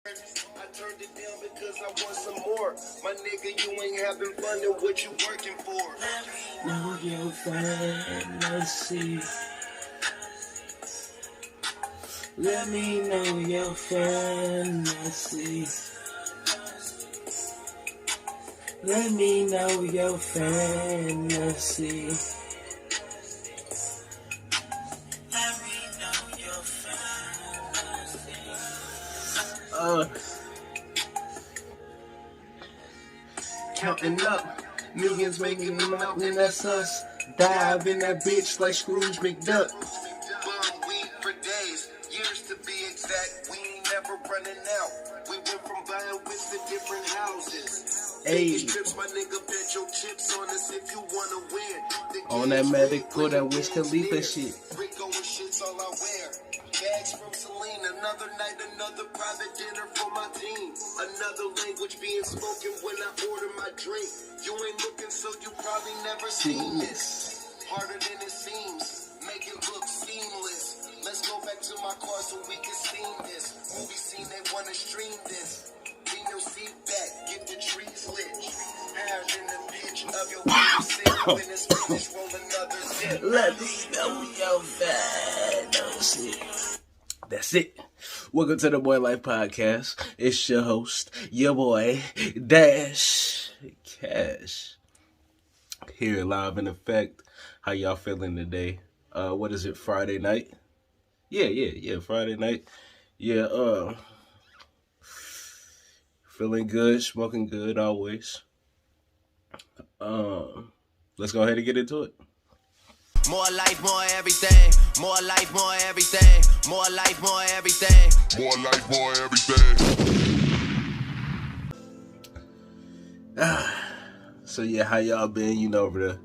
I turned it down because I want some more. My nigga, you ain't having fun in what you working for. Know your fantasy. Let me know your fantasy. Let me know your fantasy. Let me know your fantasy. Counting up, millions making them out, and that's us. Dive in that bitch like Scrooge McDuck. Bum weed for days, years to be exact. We ain't never running out. We went from buying whips to different houses. Hey, trips, my nigga, bet your chips on us if you wanna win. On that medical, that Wiz Khalifa shit. Rico and shit's all I wear. Bags from Celine, another night, another private dinner for my team. Another language being spoken when I order my drink. You ain't looking, so you probably never seen this. Harder than it seems, make it look seamless. Let's go back to my car so we can steam this. Movie scene, they wanna stream this. Bring your seat back, get the trees lit. Higher than the pitch of your sit when it's finished, roll another zip. Let me know your fantasy. That's it. Welcome to the Boy Life Podcast. It's your host, your boy, Dash Cash. Here, live in effect. How y'all feeling today? What is it, Friday night? Yeah, Friday night. Yeah, feeling good, smoking good always. Let's go ahead and get into it. More life, more everything. More life, more everything. More life, more everything. More life, more everything. So yeah, how y'all been, over the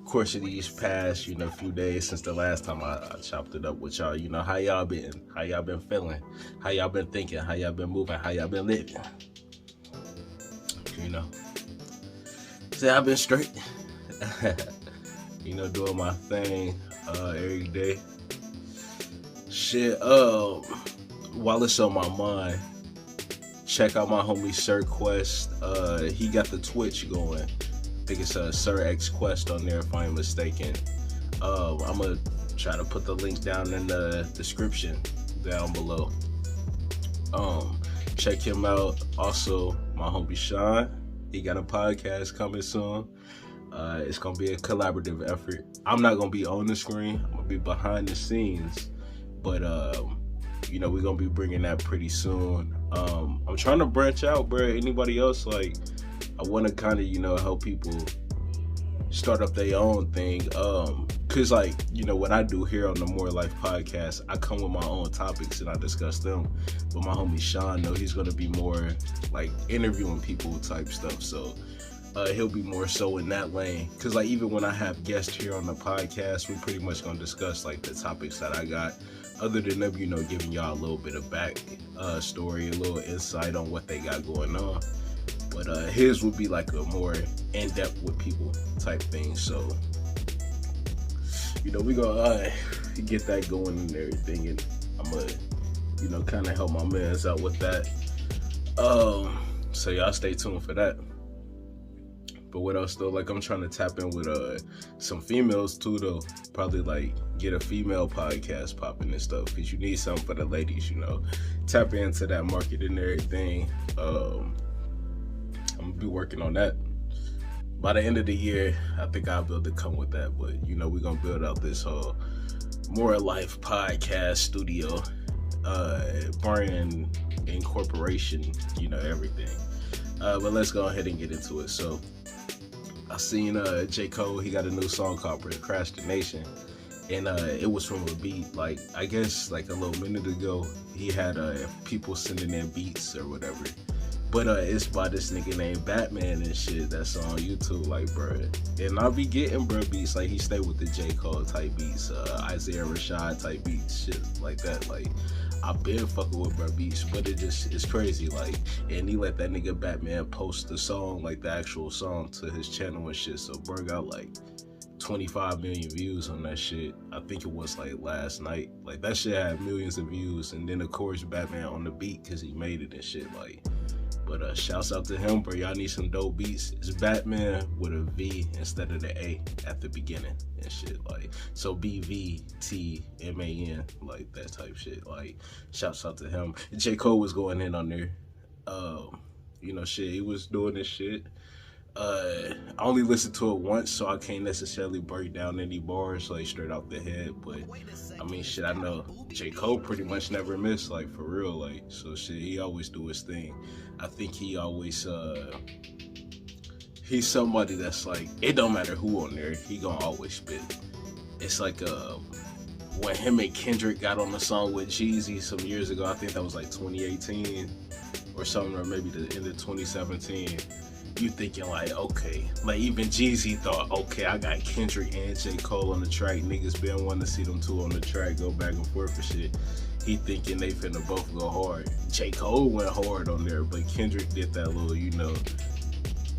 course of these past, few days since the last time I chopped it up with y'all? How y'all been? How y'all been feeling? How y'all been thinking? How y'all been moving? How y'all been living? Say I've been straight. Doing my thing every day. Shit, while it's on my mind, check out my homie Sir Quest. He got the Twitch going. I think it's Sir X Quest on there if I'm mistaken. I'm gonna try to put the link down in the description down below. Check him out. Also, my homie Sean, he got a podcast coming soon. It's gonna be a collaborative effort. I'm not gonna be on the screen. I'm gonna be behind the scenes, but we're gonna be bringing that pretty soon. I'm trying to branch out, bro. Anybody else, I want to kind of help people start up their own thing. Cause what I do here on the More Life Podcast, I come with my own topics and I discuss them. But my homie Sean, he's gonna be more interviewing people type stuff. So. He'll be more so in that lane. Cause even when I have guests here on the podcast, we're pretty much gonna discuss the topics that I got. Other than them, giving y'all a little bit of back story, a little insight on what they got going on. But his would be a more in-depth with people type thing. So, we gonna get that going and everything. And I'm gonna, kind of help my mans out with that. So y'all stay tuned for that. But what else though? I'm trying to tap in with some females too though. Probably get a female podcast popping and stuff, because you need something for the ladies, Tap into that market and everything. I'm gonna be working on that. By the end of the year, I think I'll be able to come with that. But we're gonna build out this whole More Life Podcast studio, brand, incorporation, everything. But let's go ahead and get into it. So I seen J. Cole, he got a new song called Procrastination, and it was from a beat, I guess a little minute ago, he had people sending in beats or whatever, but it's by this nigga named Batman and shit that's on YouTube, bruh, and I'll be getting bruh beats, he stay with the J. Cole type beats, Isaiah Rashad type beats, shit like that, I've been fucking with bruh beats, but it's crazy, and he let that nigga Batman post the song, the actual song to his channel and shit, so bruh got 25 million views on that shit. I think it was like last night. Like that shit had millions of views, and then of course Batman on the beat because he made it and shit. Like, but shouts out to him, bro. Y'all need some dope beats. It's Batman with a V instead of the A at the beginning and shit. Like, so BVTMAN, like that type shit. Like, shouts out to him. And J. Cole was going in on there. You know, shit, he was doing this shit. I only listened to it once, so I can't necessarily break down any bars like straight off the head. But I mean, shit, I know J. Cole pretty much never missed, like for real, like so. Shit, he always do his thing. I think he always he's somebody that's like, it don't matter who on there, he gonna always spit. It's like when him and Kendrick got on the song with Jeezy some years ago. I think that was like 2018 or something, or maybe the end of 2017. You thinking like, okay, like even Jeezy thought, okay, I got Kendrick and J. Cole on the track. Niggas been wanting to see them two on the track go back and forth for shit. He thinking they finna both go hard. J. Cole went hard on there, but Kendrick did that little, you know,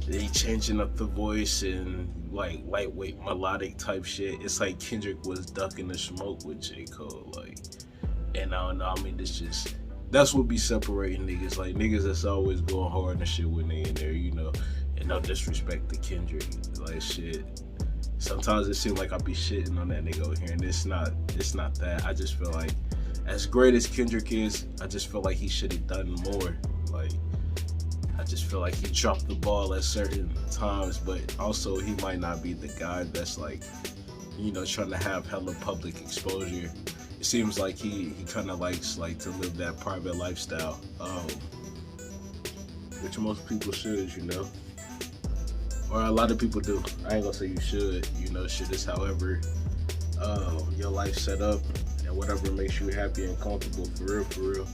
they changing up the voice and like lightweight melodic type shit. It's like Kendrick was ducking the smoke with J. Cole, like, and I don't know, I mean, it's just, that's what be separating niggas. Like niggas that's always going hard and shit when they in there, you know. And no disrespect to Kendrick, like shit. Sometimes it seems like I be shitting on that nigga over here, and it's not that. I just feel like, as great as Kendrick is, I just feel like he should have done more. Like, I just feel like he dropped the ball at certain times, but also he might not be the guy that's like, you know, trying to have hella public exposure. It seems like he kind of likes like to live that private lifestyle, which most people should, you know, or a lot of people do. I ain't gonna say you should, you know, shit is however your life set up and whatever makes you happy and comfortable, for real,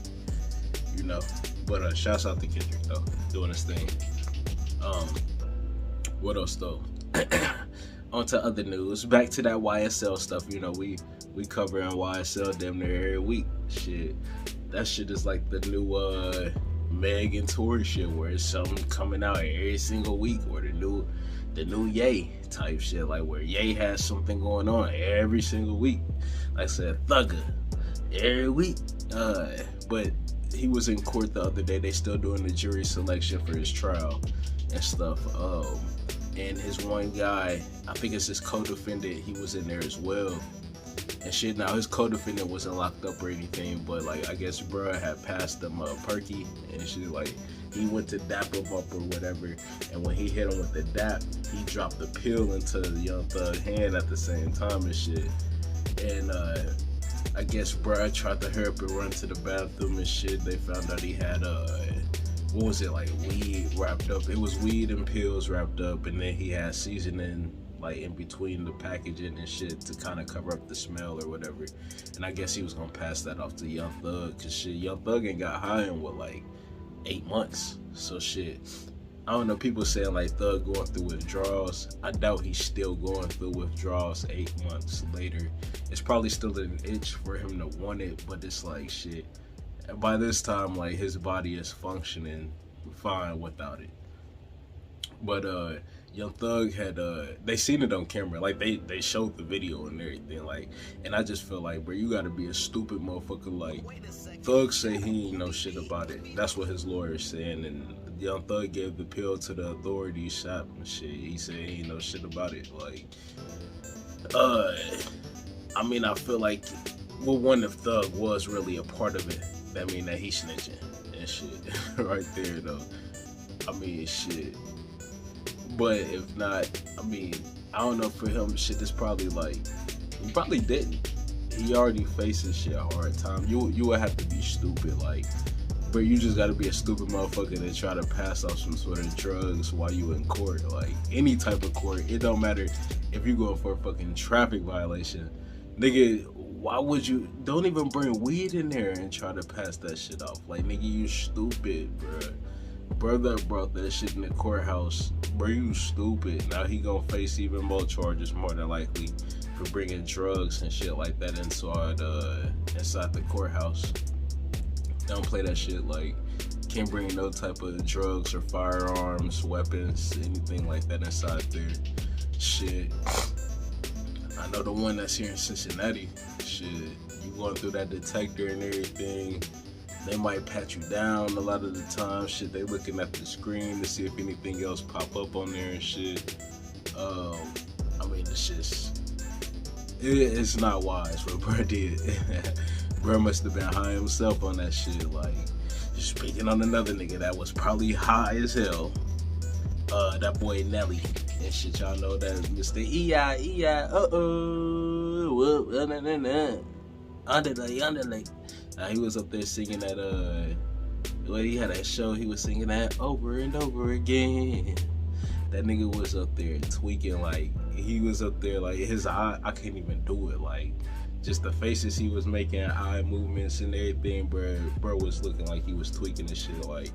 you know. But shouts out to Kendrick though, doing his thing. What else though? On to other news. Back to that YSL stuff. You know, we covering YSL damn near every week. Shit, that shit is like the new Meg and Tory shit, where it's something coming out every single week, or the new Ye type shit, like where Ye has something going on every single week. Like I said, Thugger every week. But he was in court the other day. They still doing the jury selection for his trial and stuff. And his one guy, I think it's his co-defendant, he was in there as well. And shit, now his co-defendant wasn't locked up or anything, but like, I guess bruh had passed him Perky, and shit, like, he went to dap him up or whatever, and when he hit him with the dap, he dropped the pill into the Young Thug hand at the same time and shit. And I guess bruh tried to hurry up and run to the bathroom and shit. They found out he had what was it, like weed wrapped up. It was weed and pills wrapped up, and then he had seasoning like in between the packaging and shit to kind of cover up the smell or whatever. And I guess he was gonna pass that off to Young Thug, cause shit, Young Thug ain't got high in what, like 8 months. So shit, I don't know, people saying like Thug going through withdrawals. I doubt he's still going through withdrawals 8 months later. It's probably still an itch for him to want it, but it's like shit, by this time, like, his body is functioning fine without it. But Young Thug had they seen it on camera, like they showed the video and everything, like, and I just feel like, bro, you gotta be a stupid motherfucker. Like, Thug say he ain't know shit about it. That's what his lawyer's saying, and Young Thug gave the pill to the authorities, shot and shit. He said he ain't know shit about it. Like, I mean, I feel like, well, one, if Thug was really a part of it, that mean that he snitching and shit right there though. I mean, shit. But if not, I mean, I don't know, for him, shit is probably like, he probably didn't. He already faces shit a hard time. You would have to be stupid, like, but you just gotta be a stupid motherfucker to try to pass off some sort of drugs while you in court. Like, any type of court, it don't matter if you going for a fucking traffic violation. Nigga, why would you, don't even bring weed in there and try to pass that shit off. Like, nigga, you stupid, bruh. Brother brought that shit in the courthouse. Bro, you stupid. Now he gonna face even more charges, more than likely, for bringing drugs and shit like that inside the courthouse. Don't play that shit. Like, can't bring no type of drugs or firearms, weapons, anything like that inside there. Shit. know the one that's here in Cincinnati. Shit, you going through that detector and everything. They might pat you down a lot of the time. Shit, they looking at the screen to see if anything else pop up on there and shit. I mean, it's just, it's not wise what bro did. Bro must have been high himself on that shit. Like, speaking on another nigga that was probably high as hell. That boy Nelly and shit, y'all know that Mr. E.I. Underlay. He was up there singing that, when he had that show, he was singing that over and over again. That nigga was up there tweaking, like, he was up there, like, his eye, I can't even do it, like, just the faces he was making, eye movements and everything, bro was looking like he was tweaking and shit, like,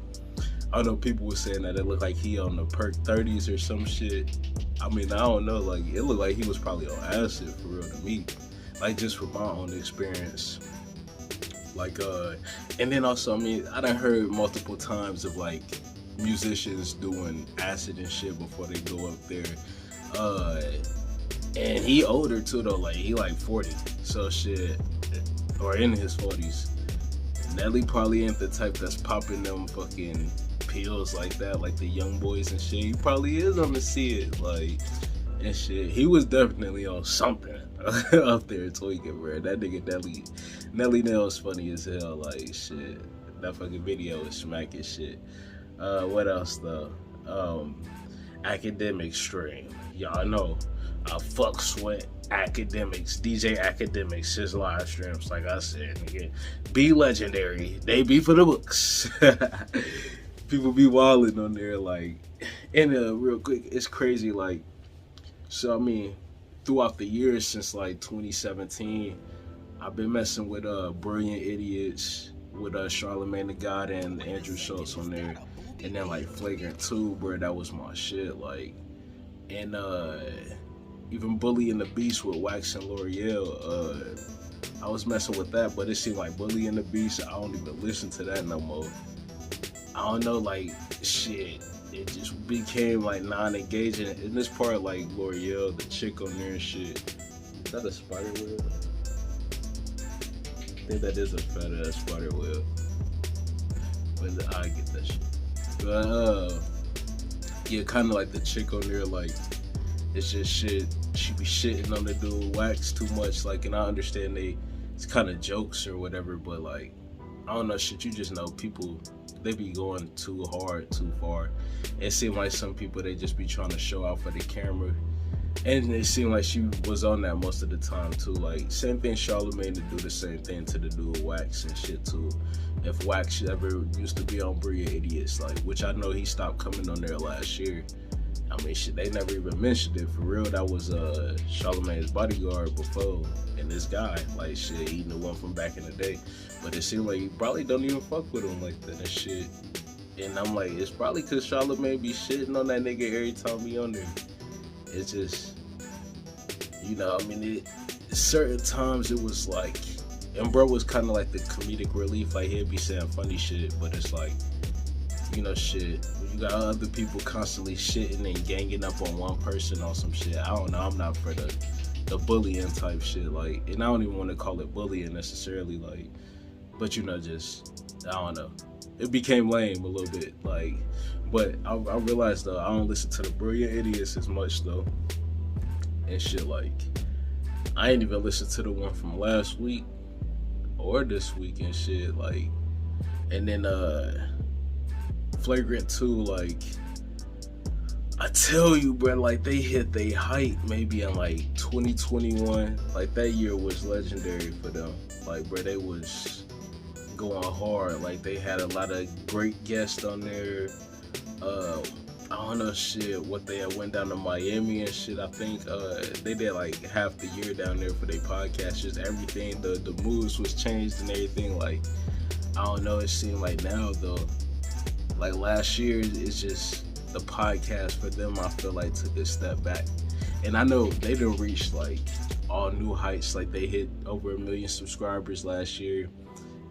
I know people were saying that it looked like he on the Perc 30s or some shit. I mean, I don't know, like, it looked like he was probably on acid, for real, to me, like, just from my own experience. Like, and then also, I mean, I done heard multiple times of, like, musicians doing acid and shit before they go up there. And he older, too, though. Like, he, like, 40. So, shit. Or in his 40s. Nelly probably ain't the type that's popping them fucking pills like that, like the young boys and shit. He probably is on the shit, like, and shit. He was definitely on something up there tweaking, bro. That nigga Nelly Nail's funny as hell, like, shit. That fucking video is smacking shit. What else, though? Academic Stream. Y'all know I fucks with Academics, DJ Academics, his live streams, like I said, nigga. Be legendary. They be for the books. People be wilding on there, like, and real quick, it's crazy, like, so I mean, throughout the years since like 2017, I've been messing with Brilliant Idiots, with Charlamagne the God and Andrew Schultz on there, and then like Flagrant 2, bro, that was my shit, like, and even Bully and the Beast with Wax and L'Oreal, I was messing with that, but it seemed like Bully and the Beast, I don't even listen to that no more. I don't know, like, shit, it just became like non-engaging. In this part, like L'Oreal, the chick on there and shit, is that a spider web? I think that is a fat ass spider web. But I get that shit. But yeah, kind of like the chick on there, like, it's just shit. She be shitting on the dude Wax too much, like, and I understand it's kind of jokes or whatever, but like, I don't know, shit, you just know people, they be going too hard, too far. It seemed like some people, they just be trying to show out for the camera. And it seemed like she was on that most of the time too. Like, same thing Charlamagne to do the same thing to the dude Wax and shit too. If Wax ever used to be on Brilliant Idiots, like, which I know he stopped coming on there last year. I mean, shit, they never even mentioned it. For real, that was Charlamagne's bodyguard before. And this guy, like, shit, eating the one from back in the day. But it seemed like he probably don't even fuck with him like that and shit. And I'm like, it's probably because Charlamagne be shitting on that nigga every time he on there. It's just, you know, I mean, certain times it was like, and bro was kind of like the comedic relief, like he'd be saying funny shit, but it's like, you know, shit, when you got other people constantly shitting and ganging up on one person on some shit, I don't know, I'm not for the bullying type shit, like, and I don't even want to call it bullying necessarily, like, but you know, just, I don't know, it became lame a little bit, like, but I realized though, I don't listen to the Brilliant Idiots as much though, and shit, like, I ain't even listened to the one from last week, or this week and shit, like, and then, Flagrant 2, like, I tell you, bro, like, they hit their height maybe in, like, 2021, like, that year was legendary for them, like, bro, they was going hard, like, they had a lot of great guests on there, I don't know, shit, what they had went down to Miami and shit, I think, they did, like, half the year down there for their podcast, just everything, the moves was changed and everything, like, I don't know, it seemed like now, though, like, last year, it's just, the podcast for them, I feel like, took a step back, and I know they done reached, like, all new heights, like, they hit over 1 million subscribers last year.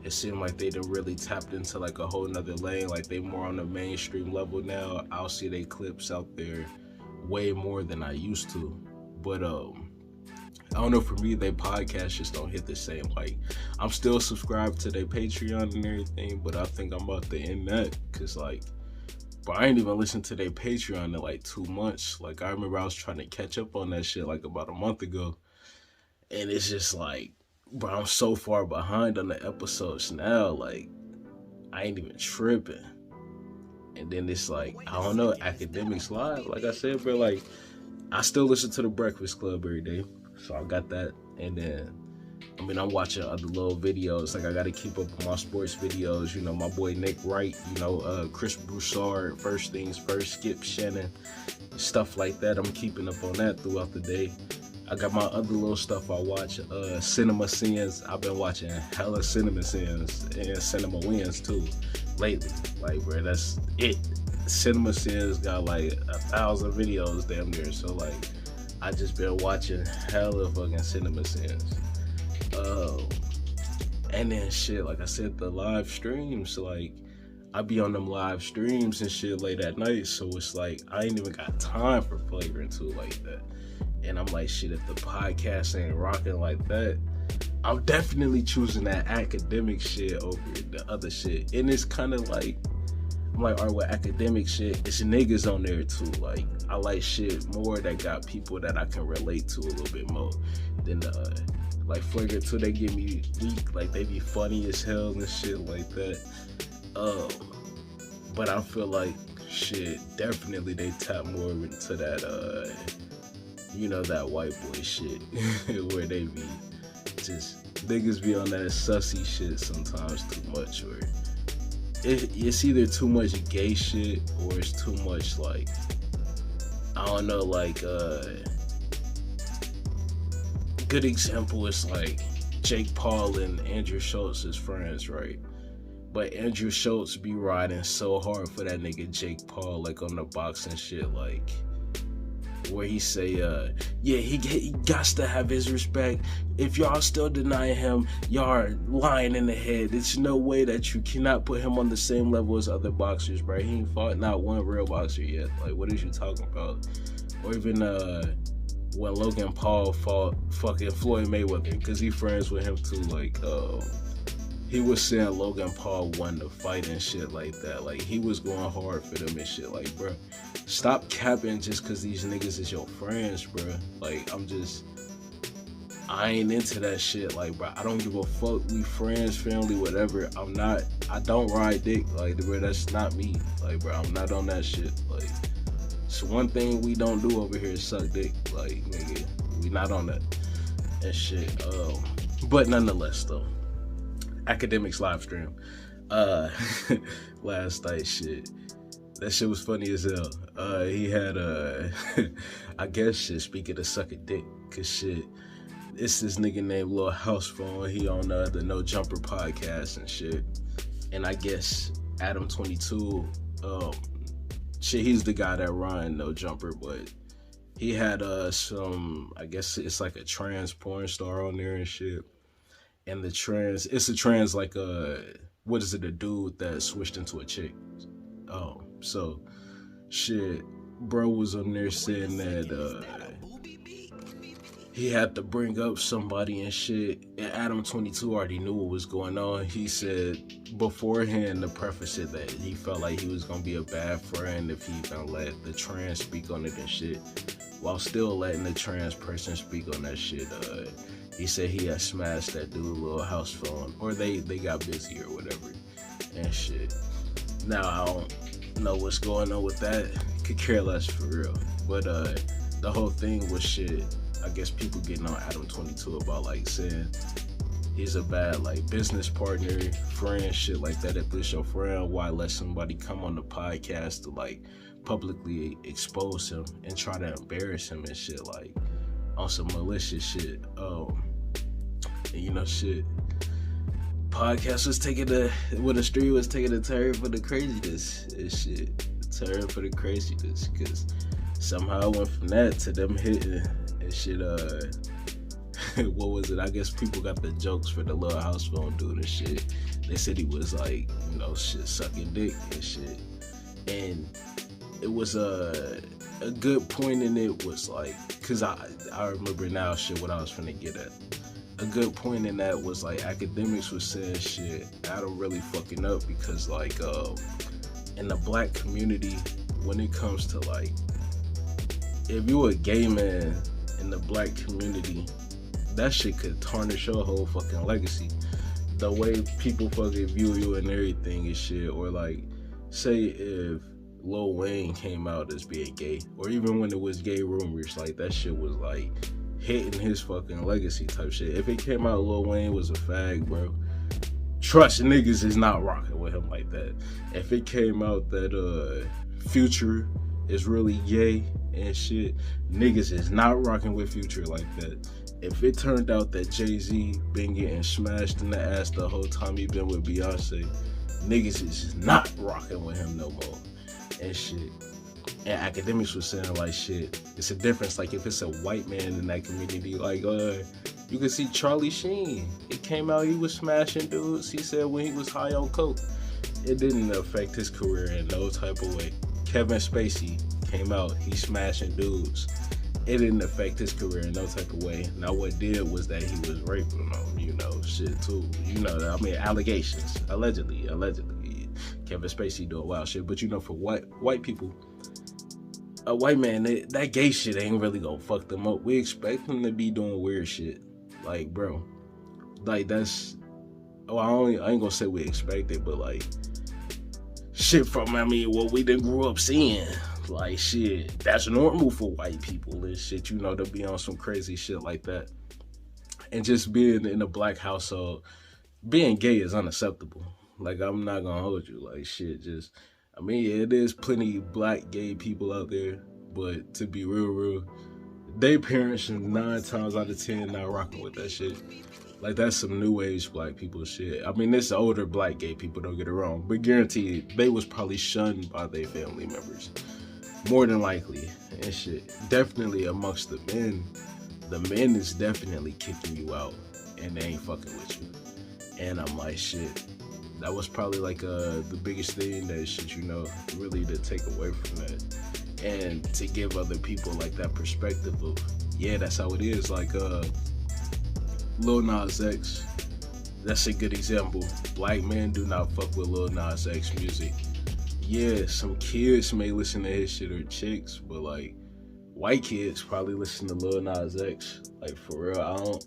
It seemed like they done really tapped into like a whole nother lane, like they more on the mainstream level now. I'll see they clips out there way more than I used to. But I don't know, for me, their podcast just don't hit the same. Like, I'm still subscribed to their Patreon and everything, but I think I'm about to end that, because, like, but I ain't even listened to their Patreon in, like, 2 months. Like, I remember I was trying to catch up on that shit, like, about a month ago, and it's just, like, bro, I'm so far behind on the episodes now, like, I ain't even tripping. And then it's, like, I don't know, Academics Live, like I said, bro, like, I still listen to The Breakfast Club every day. So I got that, and then, I mean, I'm watching other little videos. Like, I got to keep up with my sports videos. You know, my boy Nick Wright, you know, Chris Broussard, First Things First, Skip Shannon, stuff like that. I'm keeping up on that throughout the day. I got my other little stuff I watch, Cinema Sins. I've been watching hella Cinema Sins and Cinema Wins, too, lately. Like, bro, that's it. Cinema Sins got, like, 1,000 videos damn near, so, like, I just been watching hella fucking Cinema Sins. And then shit, like I said, the live streams, like, I be on them live streams and shit late at night, so it's like, I ain't even got time for Flagrant 2 like that. And I'm like, shit, if the podcast ain't rocking like that, I'm definitely choosing that academic shit over the other shit. And it's kind of like, I'm like, alright, with academic shit, it's niggas on there too. Like, I like shit more that got people that I can relate to a little bit more than like Flagrant 2. They get me weak, like they be funny as hell and shit like that. But I feel like shit, definitely they tap more into that you know, that white boy shit where they be just, niggas be on that sussy shit sometimes too much, or it's either too much gay shit or it's too much, like, I don't know, like, good example is like Jake Paul and Andrew Schultz is friends, right? But Andrew Schultz be riding so hard for that nigga Jake Paul, like on the boxing shit, like, where he say, yeah, he gots to have his respect. If y'all still deny him, y'all are lying in the head. There's no way that you cannot put him on the same level as other boxers, bro. He ain't fought not one real boxer yet. Like, what is you talking about? Or even when Logan Paul fought fucking Floyd Mayweather, because he friends with him too. Like, he was saying Logan Paul won the fight and shit like that. Like, he was going hard for them and shit. Like, bro, stop capping just because these niggas is your friends, bro. Like, I ain't into that shit. Like, bro, I don't give a fuck. We friends, family, whatever. I don't ride dick. Like, bro, that's not me. Like, bro, I'm not on that shit. Like, it's one thing we don't do over here is suck dick. Like, nigga, we not on that shit. But nonetheless, though, Academics live stream last night, shit, that shit was funny as hell. He had I guess shit, speaking of sucking dick, cause shit, it's this nigga named Lil House Phone. He on the No Jumper podcast and shit, and I guess Adam 22, shit, he's the guy that run No Jumper, but he had some, I guess it's like a trans porn star on there and shit. And it's a trans, like, what is it, a dude that switched into a chick. So, shit, bro was on there saying that, he had to bring up somebody and shit, and Adam 22 already knew what was going on. He said beforehand to preface it that he felt like he was gonna be a bad friend if he even let the trans speak on it and shit, while still letting the trans person speak on that shit. He said he had smashed that dude Lil House Phone, or they got busy or whatever and shit. Now I don't know what's going on with that. Could care less for real. But the whole thing was shit. I guess people getting on Adam 22 about, like, saying he's a bad, like, business partner, friend, shit like that. If this your friend, why let somebody come on the podcast to, like, publicly expose him and try to embarrass him and shit, like, on some malicious shit. And you know, shit, podcast was taking the street was taking a turn for the craziness and shit. Turn for the craziness, because somehow I went from that to them hitting and shit. What was it? I guess people got the jokes for the Lil House Phone dude and shit. They said he was, like, you know, shit, sucking dick and shit. And it was a good point in it was like, cause I remember now shit what I was finna get at. A good point in that was like academics was saying shit I don't really fucking up because like in the black community, when it comes to like, if you a gay man in the black community, that shit could tarnish your whole fucking legacy. The way people fucking view you and everything and shit. Or like, say if Lil Wayne came out as being gay, or even when it was gay rumors, like that shit was like hitting his fucking legacy type shit. If it came out Lil Wayne was a fag, bro, trust niggas is not rocking with him like that. If it came out that Future is really gay and shit, niggas is not rocking with Future like that. If it turned out that Jay-Z been getting smashed in the ass the whole time he been with Beyonce, niggas is just not rocking with him no more and shit. And academics was saying like shit, it's a difference. Like if it's a white man in that community, like you can see Charlie Sheen. It came out he was smashing dudes. He said when he was high on coke, it didn't affect his career in no type of way. Kevin Spacey came out, he smashing dudes. It didn't affect his career in no type of way. Now what did was that he was raping them, you know, shit too. You know, I mean, allegations, allegedly. Kevin Spacey doing wild shit, but you know, for white people, a white man, that gay shit ain't really gonna fuck them up. We expect them to be doing weird shit, like bro, like that's. Oh, I ain't gonna say we expect it, but like shit from what we done grew up seeing. Like shit, that's normal for white people and shit, you know, to be on some crazy shit like that. And just being in a black household, being gay is unacceptable. Like I'm not gonna hold you, like shit, just, I mean, it is plenty black gay people out there, but to be real, they parents 9 times out of 10 not rocking with that shit. Like that's some new age black people shit. I mean, it's older black gay people, don't get it wrong, but guaranteed they was probably shunned by their family members. More than likely, and shit. Definitely amongst the men is definitely kicking you out, and they ain't fucking with you. And I'm like, shit, that was probably like the biggest thing that shit, you know, really to take away from that, and to give other people like that perspective of, yeah, that's how it is. Like Lil Nas X, that's a good example. Black men do not fuck with Lil Nas X music. Yeah, some kids may listen to his shit or chicks, but like white kids probably listen to Lil Nas X. Like for real, I don't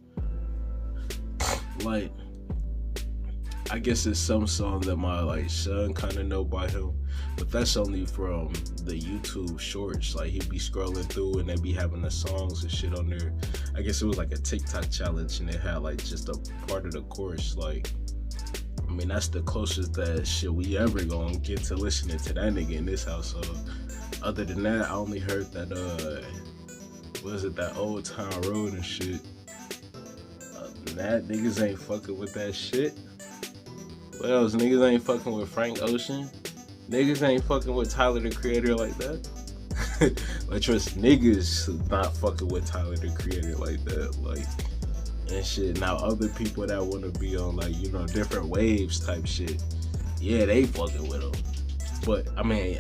like. I guess it's some song that my like son kind of know by him, but that's only from the YouTube shorts. Like he'd be scrolling through and they be having the songs and shit on there. I guess it was like a TikTok challenge and it had like just a part of the chorus. Like, I mean, that's the closest that shit we ever gonna get to listening to that nigga in this household. Other than that, I only heard that, that Old Town Road and shit. Other than that, niggas ain't fucking with that shit. What else? Niggas ain't fucking with Frank Ocean. Niggas ain't fucking with Tyler, the Creator, like that. Like, trust niggas not fucking with Tyler, the Creator, like that. Like, and shit. Now other people that want to be on like, you know, different waves type shit, yeah, they fucking with him. But I mean,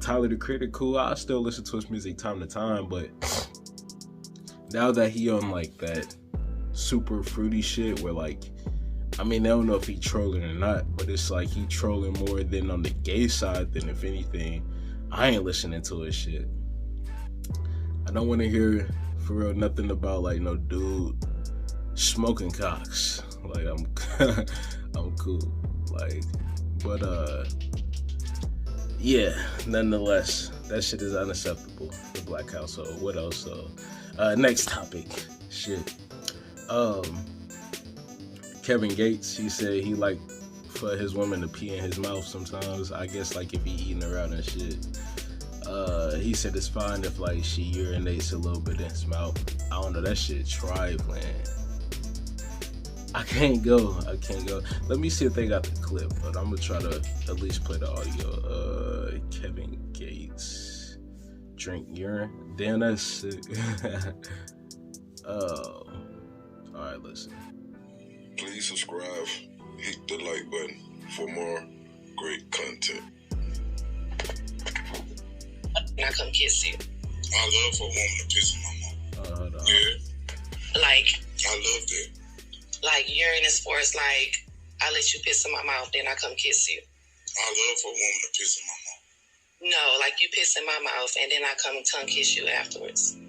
Tyler the Creator, cool, I still listen to his music time to time, but now that he on like that super fruity shit where like, I mean, I don't know if he trolling or not, but it's like he trolling more than on the gay side than if anything. I ain't listening to his shit. I don't want to hear for real nothing about like no dude smoking cocks. Like I'm cool. Like, but yeah, nonetheless, that shit is unacceptable. The black household. What else? Next topic. Shit. Kevin Gates, he said he like for his woman to pee in his mouth sometimes. I guess like if he eating her out and shit. He said it's fine if like she urinates a little bit in his mouth. I don't know, that shit trifling. I can't go. Let me see if they got the clip, but I'm gonna try to at least play the audio. Kevin Gates drink urine. Damn, that's sick. Alright, listen. Please subscribe, hit the like button for more great content. Now come kiss you. I love for a woman to piss in my mouth. Hold on. Yeah, Like, I love that. like urine as far as like, I let you piss in my mouth, then I come kiss you. I love for a woman to piss in my mouth. No, like you piss in my mouth, and then I come and tongue kiss you afterwards. I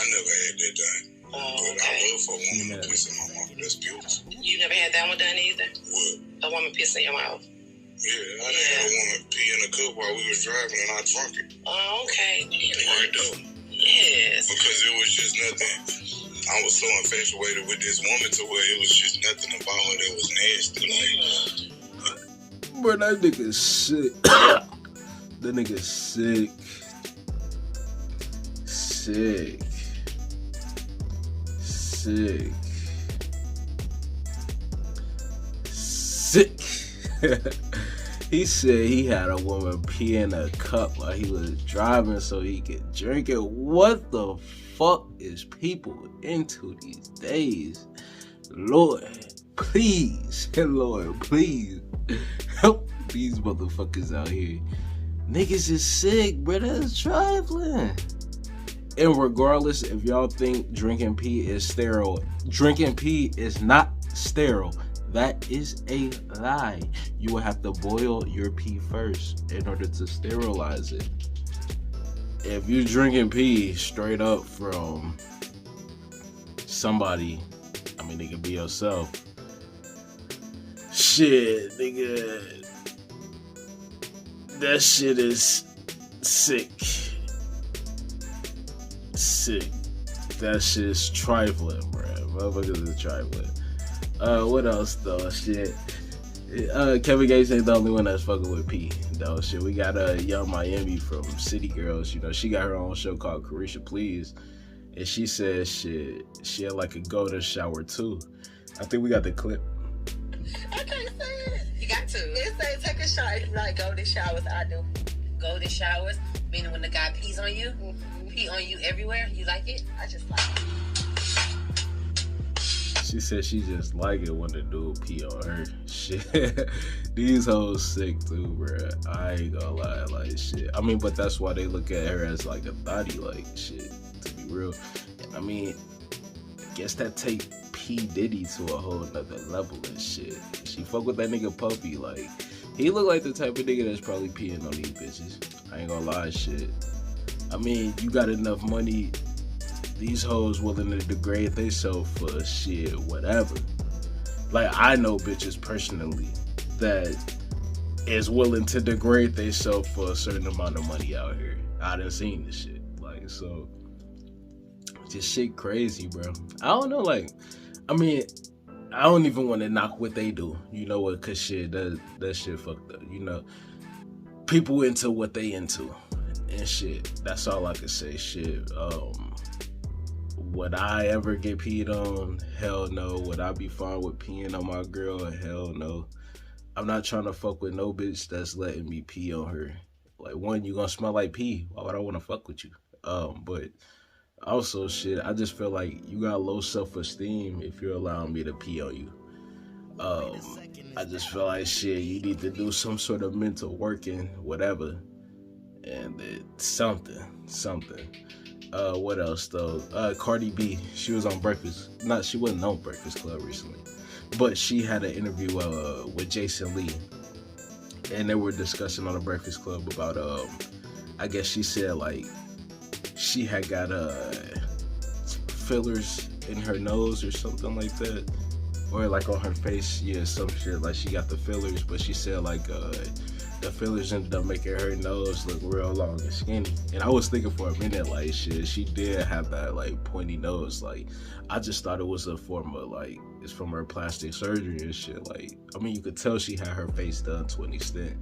never had that done. Oh, But I okay. love for a woman to piss in my mouth. That's beautiful. You never had that one done either? What? A woman piss in your mouth? Yeah, I done had a woman pee in a cup while we was driving and I drunk it. Oh, okay. Right there. Yes. Because it was just nothing. I was so infatuated with this woman to where it was just nothing about her that was nasty. Like, Bro, that nigga's sick. That nigga's sick. Sick. Sick. Sick. He said he had a woman pee in a cup while he was driving so he could drink it. What the fuck is people into these days? Lord, please. Lord, please. Help these motherfuckers out here. Niggas is sick, bro. That's trifling. And regardless if y'all think drinking pee is sterile, drinking pee is not sterile. That is a lie. You will have to boil your pee first in order to sterilize it. If you drinking pee straight up from somebody, I mean, it could be yourself. Shit, nigga. That shit is sick. Sick. That shit is trifling, bruh. Motherfuckers is trifling. What else though? Shit. Kevin Gates ain't the only one that's fucking with P though. Shit, we got Young Miami from City Girls. You know, she got her own show called Carisha Please, and she said shit. She had like a golden shower too. I think we got the clip. I can't say it. You got to. It says take a shower. It's like golden showers. I do. Golden showers, meaning when the guy pees on you, pee on you everywhere. You like it? I just like it. She said she just like it when the dude pee on her. Shit. These hoes sick too, bruh. I ain't gonna lie, like shit. I mean, but that's why they look at her as like a thotty, like shit, to be real. I mean, I guess that take P. Diddy to a whole nother level and shit. She fuck with that nigga Puffy, like, he look like the type of nigga that's probably peeing on these bitches. I ain't gonna lie, shit. I mean, you got enough money, these hoes willing to degrade themselves for shit, whatever. Like, I know bitches personally that is willing to degrade themselves for a certain amount of money out here. I done seen this shit. Like, so, just shit crazy, bro. I don't know, like, I mean, I don't even want to knock what they do. You know what? Cause shit, that shit fucked up. You know, people into what they into and shit. That's all I can say. Shit. Would I ever get peed on? Hell no. Would I be fine with peeing on my girl? Hell no. I'm not trying to fuck with no bitch that's letting me pee on her. Like, one, you gonna smell like pee. Why would I want to fuck with you? But also, shit, I just feel like you got low self-esteem if you're allowing me to pee on you. I just feel like, shit, you need to do some sort of mental working, whatever. And something. What else, though? Cardi B, she was on Breakfast. She wasn't on Breakfast Club recently. But she had an interview with Jason Lee. And they were discussing on the Breakfast Club about, I guess she said, like, she had got fillers in her nose or something like that, or like on her face, yeah, some shit. Like, she got the fillers, but she said like the fillers ended up making her nose look real long and skinny. And I was thinking for a minute, like, shit, she did have that like pointy nose. Like, I just thought it was a form of like, it's from her plastic surgery and shit. Like, I mean, you could tell she had her face done to an extent.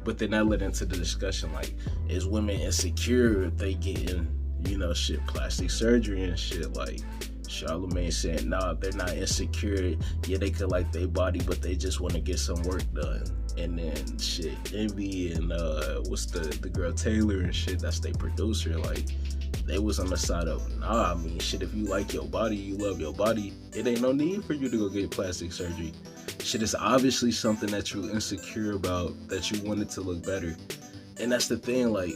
But then that led into the discussion, like, is women insecure if they getting, you know, shit, plastic surgery and shit? Like, Charlamagne saying, nah, they're not insecure. Yeah, they could like their body, but they just want to get some work done. And then, shit, Envy and, what's the girl Taylor and shit, that's their producer, like, they was on the side of, nah, I mean, shit, if you like your body, you love your body, it ain't no need for you to go get plastic surgery. Shit is obviously something that you're insecure about, that you wanted to look better. And that's the thing, like,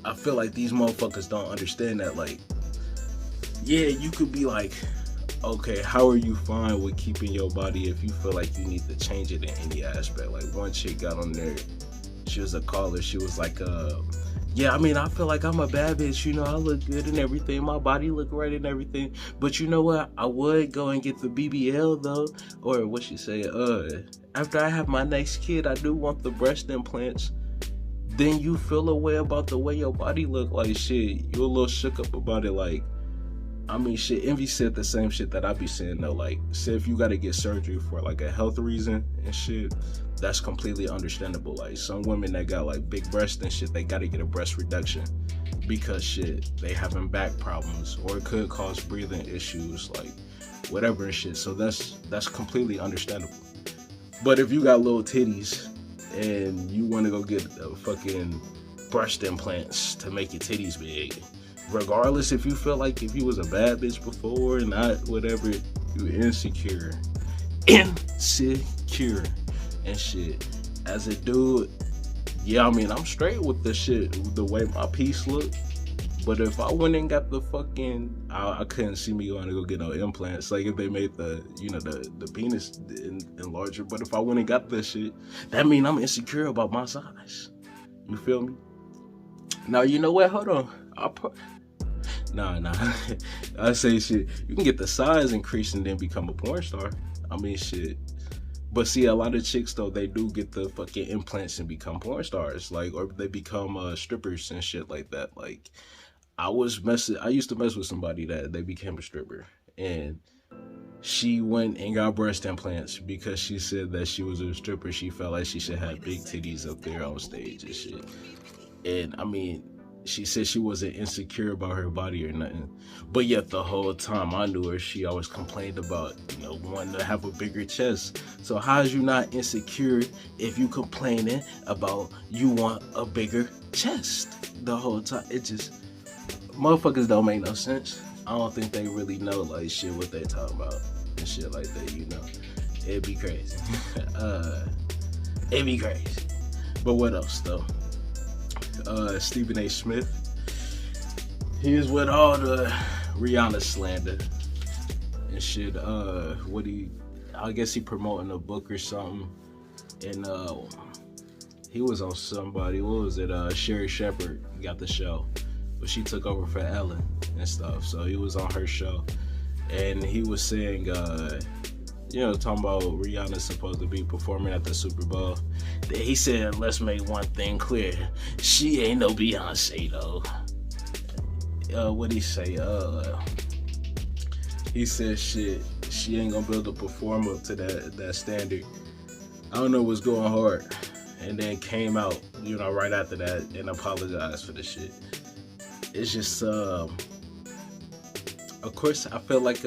I feel like these motherfuckers don't understand that, like, yeah, you could be like, okay, how are you fine with keeping your body if you feel like you need to change it in any aspect? Like, one chick got on there, she was a caller, she was like, yeah, I mean, I feel like I'm a bad bitch, you know, I look good and everything, my body look right and everything, but you know what, I would go and get the BBL though, or what she say, after I have my next kid, I do want the breast implants. Then you feel a way about the way your body look, like, shit, you a little shook up about it, like, I mean, shit, Envy said the same shit that I be saying, though. Like, say if you gotta get surgery for, like, a health reason and shit, that's completely understandable. Like, some women that got, like, big breasts and shit, they gotta get a breast reduction because, shit, they having back problems, or it could cause breathing issues, like, whatever and shit. So that's completely understandable. But if you got little titties and you want to go get fucking breast implants to make your titties big, regardless if you feel like if you was a bad bitch before or not, whatever, you insecure and shit. As a dude, yeah, I mean, I'm straight with the shit, the way my piece look. But if I went and got the fucking, I couldn't see me going to go get no implants. Like if they made the, you know, the penis larger. But if I went and got this shit, that mean I'm insecure about my size. You feel me? Now, you know what? Hold on. Nah. I say shit. You can get the size increased and then become a porn star. I mean, shit. But see, a lot of chicks, though, they do get the fucking implants and become porn stars. Like, or they become strippers and shit like that. Like, I used to mess with somebody that they became a stripper. And she went and got breast implants because she said that she was a stripper. She felt like she should have big titties up there on stage and shit. And, I mean, she said she wasn't insecure about her body or nothing. But yet the whole time I knew her, she always complained about, you know, wanting to have a bigger chest. So how is you not insecure if you complaining about you want a bigger chest the whole time? It just, motherfuckers don't make no sense. I don't think they really know, like, shit, what they talking about and shit like that, you know. It'd be crazy. It'd be crazy. But what else, though? Stephen A. Smith, he is with all the Rihanna slander and shit. I guess he promoting a book or something, and he was on somebody, what was it, Sherry Shepherd got the show, but she took over for Ellen and stuff, so he was on her show, and he was saying, you know, talking about Rihanna supposed to be performing at the Super Bowl. He said, let's make one thing clear. She ain't no Beyonce, though. What'd he say? He said, shit, she ain't gonna be able to perform up to that standard. I don't know what's going hard. And then came out, you know, right after that and apologized for the shit. It's just, of course, I feel like,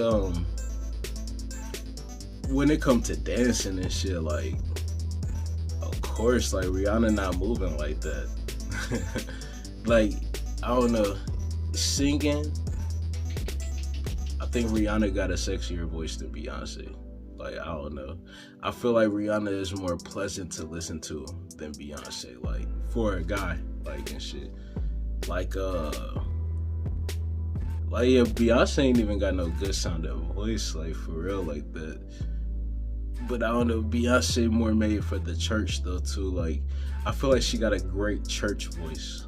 when it comes to dancing and shit, like, of course, like, Rihanna not moving like that. Like, I don't know, singing, I think Rihanna got a sexier voice than Beyonce. Like, I don't know. I feel like Rihanna is more pleasant to listen to than Beyonce, like, for a guy, like, and shit. Like, yeah, Beyonce ain't even got no good sounding voice, like, for real, like that. But I don't know, Beyonce more made for the church, though, too. Like, I feel like she got a great church voice.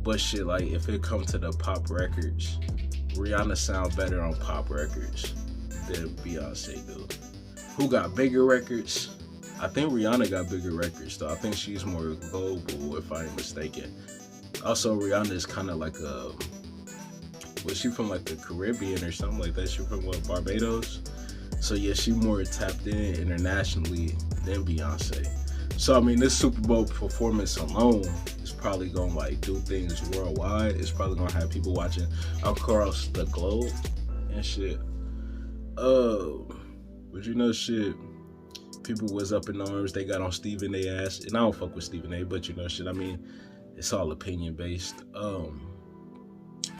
But shit, like, if it comes to the pop records, Rihanna sound better on pop records than Beyonce do. Who got bigger records? I think Rihanna got bigger records, though. I think she's more global, if I ain't mistaken. Also, Rihanna is kind of like a... Was she from, like, the Caribbean or something like that? She from, what, Barbados? So, yeah, she more tapped in internationally than Beyonce. So, I mean, this Super Bowl performance alone is probably going to, like, do things worldwide. It's probably going to have people watching across the globe and shit. But, you know, shit, people was up in arms. They got on Stephen A. ass. And I don't fuck with Stephen A., but, you know, shit, I mean, it's all opinion-based.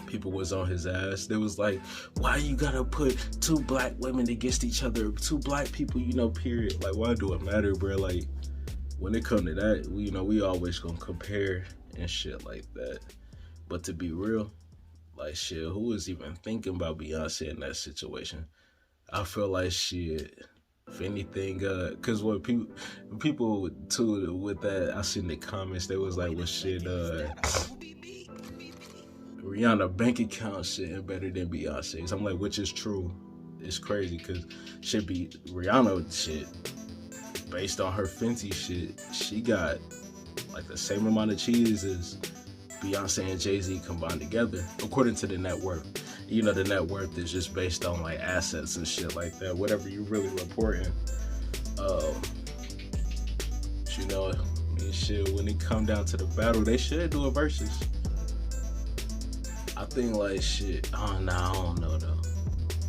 People was on his ass. They was like, why you gotta put two black women against each other? Two black people, you know, period. Like, why do it matter, bro? Like, when it comes to that, we always gonna compare and shit like that. But to be real, like shit, who is even thinking about Beyonce in that situation? I feel like shit. If anything, cause what people too with that, I seen the comments. They was like, "Well, shit, Rihanna bank account shit better than Beyonce's." I'm like, which is true. It's crazy because should be Rihanna shit based on her Fenty shit. She got like the same amount of cheese as Beyonce and Jay-Z combined together, according to the net worth. The net worth is just based on like assets and shit like that. Whatever you really reporting. Shit. When it come down to the battle, they should do a versus. I think like shit. I don't know though.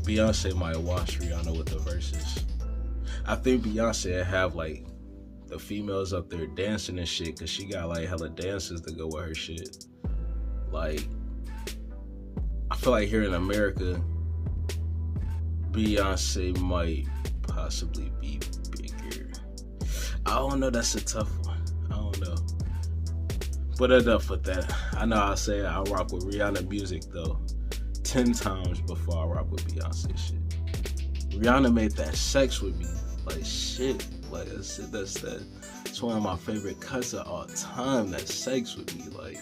Beyonce might wash Rihanna with the verses. I think Beyonce have like the females up there dancing and shit, cause she got like hella dances to go with her shit. Like, I feel like here in America, Beyonce might possibly be bigger. I don't know. That's a tough one. I don't know. But enough with that. I know I say I rock with Rihanna music though 10 times before I rock with Beyonce shit. Rihanna made that sex with me like shit. Like that's one of my favorite cuts of all time. That sex with me. Like,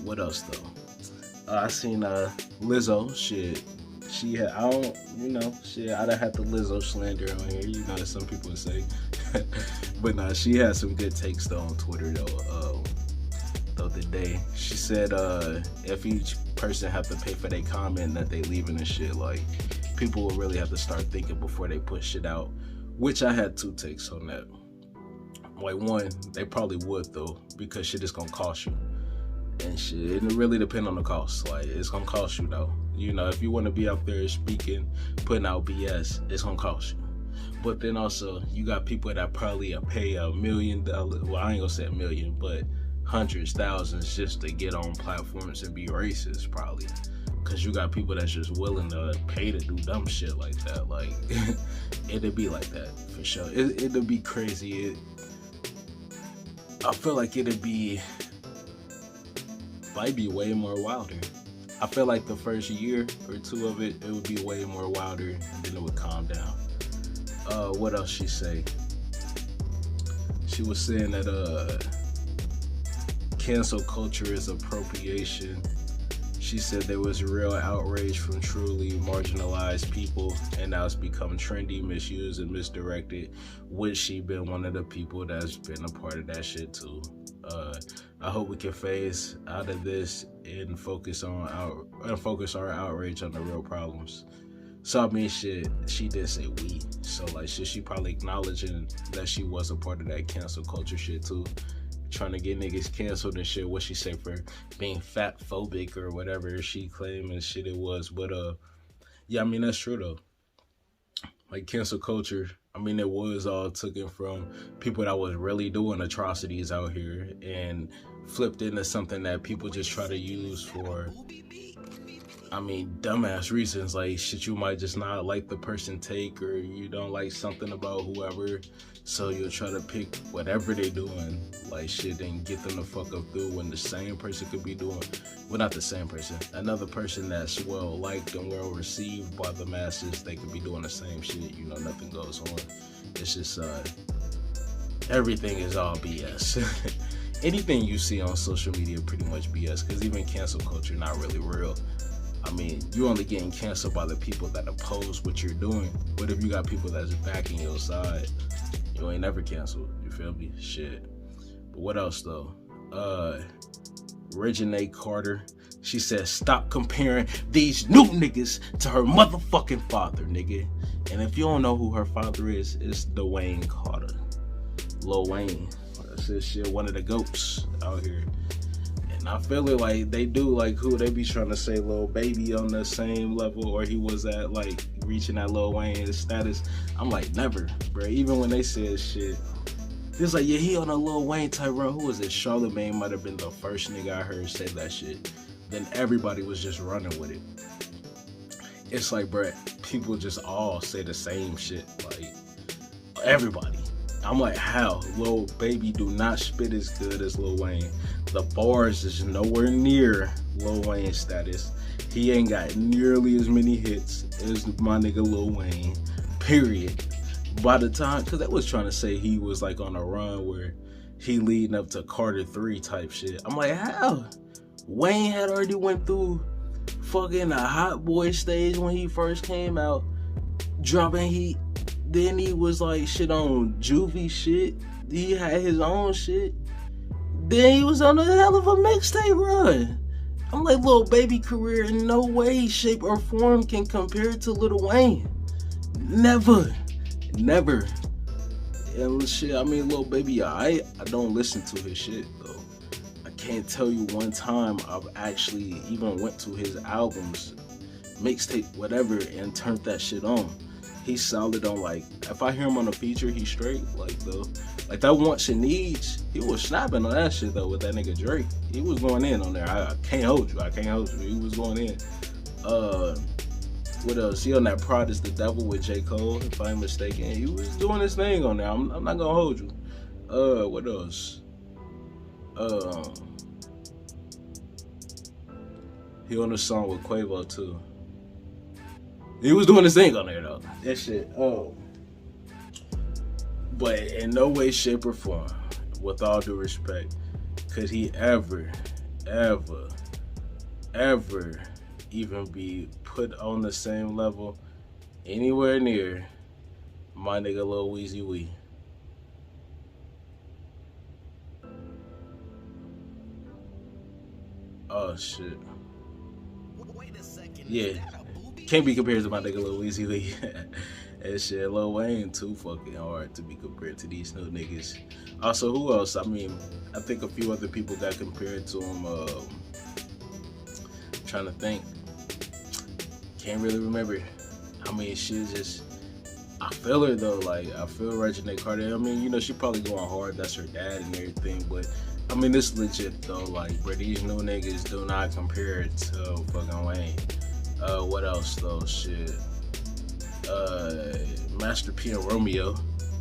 what else though? I seen Lizzo shit. She had, I don't, shit, I done had the Lizzo slander on here, as some people would say. But nah, she had some good takes though on Twitter though, the other day. She said, if each person have to pay for their comment that they leaving and shit, like, people will really have to start thinking before they put shit out. Which I had 2 takes on that. Like, one, they probably would though, because shit is gonna cost you. And shit, it really depends on the cost. Like, it's gonna cost you though. If you want to be out there speaking, putting out BS, it's gonna cost you. But then also, you got people that probably pay $1 million. Well, I ain't gonna say $1 million, but hundreds, thousands just to get on platforms and be racist, probably. Cause you got people that's just willing to pay to do dumb shit like that. Like, it'd be like that for sure. It'd be crazy. I feel like might be way more wilder. I feel like the first year or 2 of it would be way more wilder, and then it would calm down. What else she say? She was saying that cancel culture is appropriation. She said there was real outrage from truly marginalized people, and now it's become trendy, misused, and misdirected. Which she been one of the people that's been a part of that shit too. I hope we can phase out of this and focus our outrage on the real problems. So I mean, shit, she did say we. So like, shit, she probably acknowledging that she was a part of that cancel culture shit too. Trying to get niggas canceled and shit. What she say for being fat phobic or whatever she claimed and shit it was. But yeah, I mean, that's true though. Like, cancel culture, I mean, it was all taken from people that was really doing atrocities out here and flipped into something that people just try to use for, I mean, dumbass reasons. Like, shit, you might just not like the person take, or you don't like something about whoever, so you'll try to pick whatever they doing, like, shit, and get them to fuck up through, when the same person could be doing, well, not the same person, another person that's well liked and well received by the masses, they could be doing the same shit, nothing goes on. It's just, everything is all BS. Anything you see on social media pretty much BS, because even cancel culture not really real. I mean, you're only getting canceled by the people that oppose what you're doing. But if you got people that's backing your side, you ain't never canceled. You feel me? Shit. But what else though? Reginae Carter, she said, stop comparing these new niggas to her motherfucking father, nigga. And if you don't know who her father is, it's Dwayne Carter. Lil Wayne. That's this shit, one of the goats out here. And I feel it like they do, like, who they be trying to say Lil Baby on the same level, or he was at, like, reaching that Lil Wayne status. I'm like, never, bro. Even when they said shit, it's like, yeah, he on a Lil Wayne type run. Who was it? Charlamagne might have been the first nigga I heard say that shit. Then everybody was just running with it. It's like, bro, people just all say the same shit. Like, everybody. I'm like, how? Lil Baby do not spit as good as Lil Wayne. The bars is nowhere near Lil Wayne's status. He ain't got nearly as many hits as my nigga Lil Wayne, period. By the time, because they was trying to say he was like on a run where he leading up to Carter 3 type shit. I'm like, how? Wayne had already went through fucking a Hot Boy stage when he first came out, dropping heat. Then he was like shit on Juvie shit. He had his own shit. Then he was on a hell of a mixtape run. I'm like, Lil Baby career in no way, shape, or form can compare to Lil Wayne. Never. And shit, I mean, Lil Baby, I don't listen to his shit though. I can't tell you one time I've actually even went to his albums, mixtape, whatever, and turned that shit on. He's solid on, like, if I hear him on a feature, he's straight. Like that Wants and Needs, he was snapping on that shit though with that nigga Drake. He was going in on there. I can't hold you. He was going in. What else? He on that Pride is the Devil with J. Cole, if I'm mistaken. He was doing his thing on there. I'm not gonna hold you. What else? He on the song with Quavo too. He was doing his thing on there though. That shit. But in no way, shape, or form, with all due respect, could he ever even be put on the same level anywhere near my nigga Lil Weezy Wee. Oh shit. Yeah. Can't be compared to my nigga Lil Weezy Wee. And shit, Lil Wayne too fucking hard to be compared to these new niggas. Also, who else? I mean, I think a few other people got compared to him. Trying to think. Can't really remember. I mean, shit just, I feel her though. Like, I feel Regina Carter. I mean, you know, she probably going hard. That's her dad and everything. But I mean, it's legit though. Like, bro, these new niggas do not compare it to fucking Wayne. What else though? Shit. Master P and Romeo.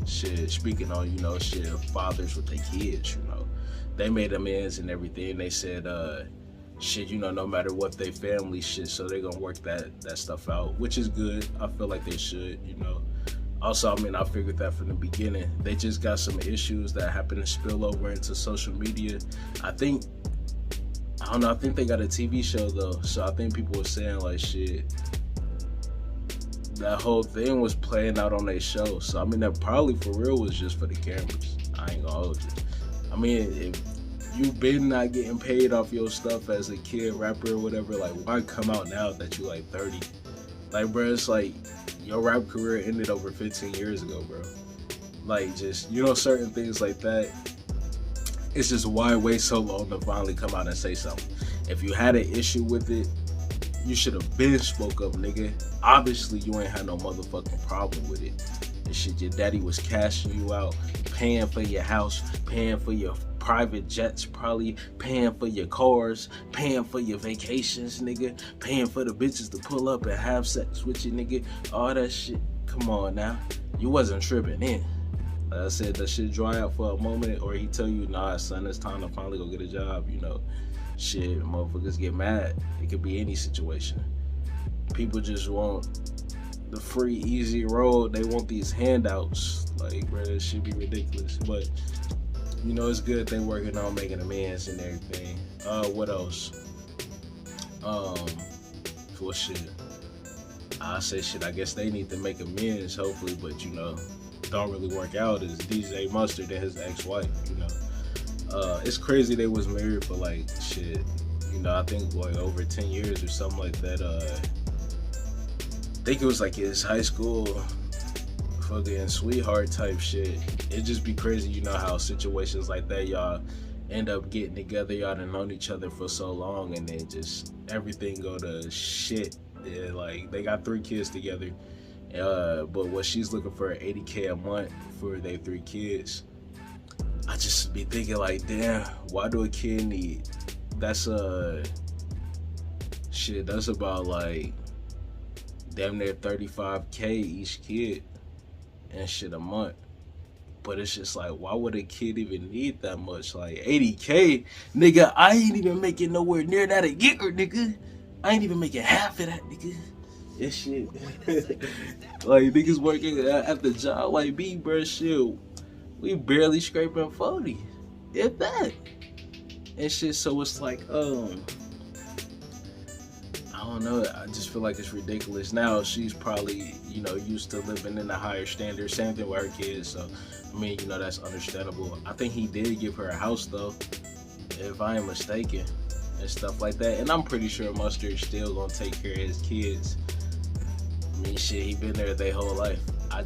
Shit, speaking on, you know, shit, fathers with their kids, you know. They made amends and everything. They said, shit, you know, no matter what they family shit, so they gonna work that stuff out, which is good. I feel like they should, you know. Also, I mean, I figured that from the beginning. They just got some issues that happen to spill over into social media. I think they got a TV show though, so I think people were saying like, shit, that whole thing was playing out on their show. So I mean, that probably for real was just for the cameras. I ain't gonna hold you. I mean, if you've been not getting paid off your stuff as a kid rapper or whatever, like, why come out now that you like 30? Like, bro, it's like your rap career ended over 15 years ago, bro. Like, just, you know, certain things like that. It's just why wait so long to finally come out and say something. If you had an issue with it, you should have been spoke up, nigga. Obviously, you ain't had no motherfucking problem with it. This shit, your daddy was cashing you out, paying for your house, paying for your private jets, probably paying for your cars, paying for your vacations, nigga, paying for the bitches to pull up and have sex with you, nigga. All that shit. Come on now. You wasn't tripping in. Like I said, that shit dry out for a moment, or he tell you, nah, son, it's time to finally go get a job, you know. Shit, motherfuckers get mad. It could be any situation. People just want the free, easy road. They want these handouts. Like, bro, this should be ridiculous. But, you know, it's good they working on making amends and everything. What else? For shit. I say shit, I guess they need to make amends, hopefully, but, you know, don't really work out is DJ Mustard and his ex-wife, you know. It's crazy they was married for like shit, you know, I think like over 10 years or something like that. I think it was like his high school fucking sweetheart type shit. It just be crazy, you know, how situations like that, y'all end up getting together, y'all done known each other for so long, and then just everything go to shit. Yeah, like they got 3 kids together, but what she's looking for $80K a month for their 3 kids. I just be thinking like, damn, why do a kid need? That's shit. That's about like damn near $35K each kid and shit a month. But it's just like, why would a kid even need that much? Like, 80K, nigga, I ain't even making nowhere near that a year, nigga. I ain't even making half of that, nigga. This shit. Like, niggas working at the job like me, bro, shit. We barely scraping 40. If that. And shit, so it's like, I don't know, I just feel like it's ridiculous. Now, she's probably, you know, used to living in a higher standard. Same thing with her kids, so, I mean, you know, that's understandable. I think he did give her a house, though, if I ain't mistaken, and stuff like that. And I'm pretty sure Mustard's still gonna take care of his kids. I mean, shit, he been there their whole life. I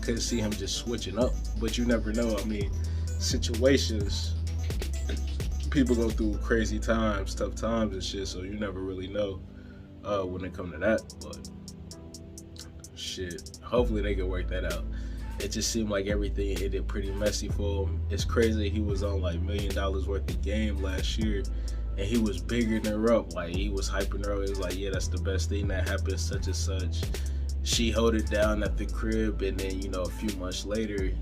couldn't see him just switching up, but you never know. I mean, situations, people go through crazy times, tough times and shit, so you never really know when it come to that. But shit, hopefully they can work that out. It just seemed like everything ended pretty messy for him. It's crazy he was on like $1 million worth of game last year, and he was bigger than her up. Like, he was hyping her up. He was like, yeah, that's the best thing that happened, such and such. She held it down at the crib, and then, you know, a few months later,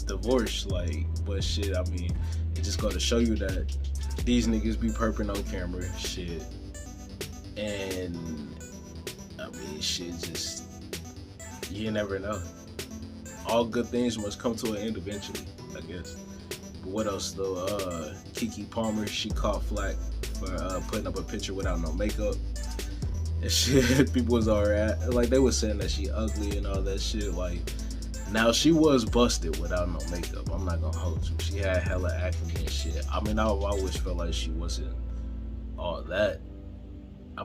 divorce. Like, but shit, I mean, it just go to show you that these niggas be perping on camera, shit. And I mean, shit, just, you never know. All good things must come to an end eventually, I guess. But what else though? Keke Palmer, she caught flack for putting up a picture without no makeup. And shit, people was alright. Like, they was saying that she ugly and all that shit. Like, now she was busted without no makeup. I'm not gonna hold you. She had hella acne and shit. I mean, I always felt like she wasn't all that.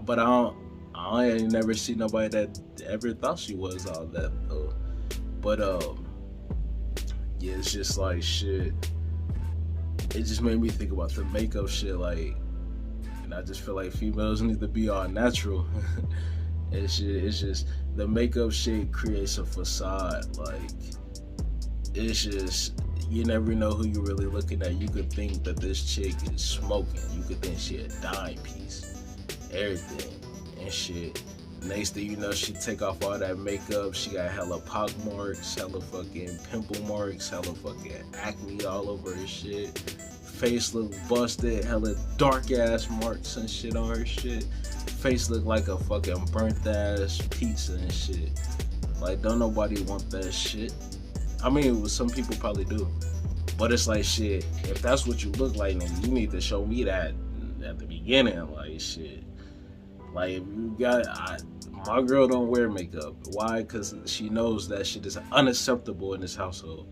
But I ain't never seen nobody that ever thought she was all that though. But yeah, it's just like shit. It just made me think about the makeup shit, like, and I just feel like females need to be all natural. And shit, it's just the makeup shit creates a facade. Like, it's just, you never know who you're really looking at. You could think that this chick is smoking. You could think she a dime piece, everything and shit. Next thing you know, she take off all that makeup. She got hella pock marks, hella fucking pimple marks, hella fucking acne all over her shit. Face look busted, hella dark ass marks and shit on her shit. Face look like a fucking burnt ass pizza and shit. Like, don't nobody want that shit. I mean, some people probably do, but it's like, shit, if that's what you look like, then you need to show me that at the beginning. Like, shit, like, if you got, my girl don't wear makeup. Why? Because she knows that shit is unacceptable in this household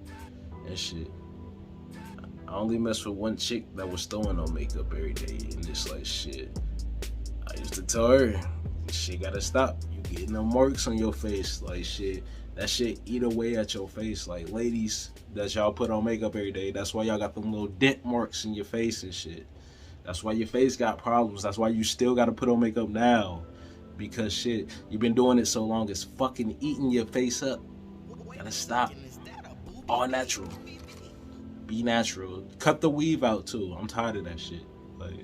and shit. I only mess with one chick that was throwing on makeup every day, and it's like, shit, I used to tell her, shit gotta stop. You getting them marks on your face, like, shit, that shit eat away at your face. Like, ladies that y'all put on makeup every day, that's why y'all got them little dent marks in your face and shit. That's why your face got problems. That's why you still gotta put on makeup now, because shit, you've been doing it so long, it's fucking eating your face up. Gotta stop. All natural. Be natural. Cut the weave out too. I'm tired of that shit. Like,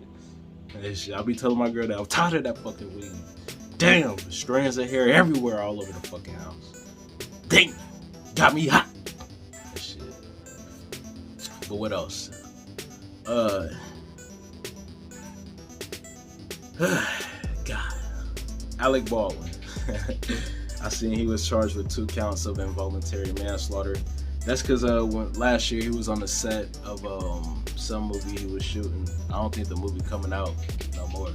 that shit. I'll be telling my girl that I'm tired of that fucking weave. Damn, strands of hair everywhere all over the fucking house. Damn, got me hot. That shit. But what else? God. Alec Baldwin. I seen he was charged with 2 counts of involuntary manslaughter. That's because when last year he was on the set of some movie he was shooting. I don't think the movie coming out no more.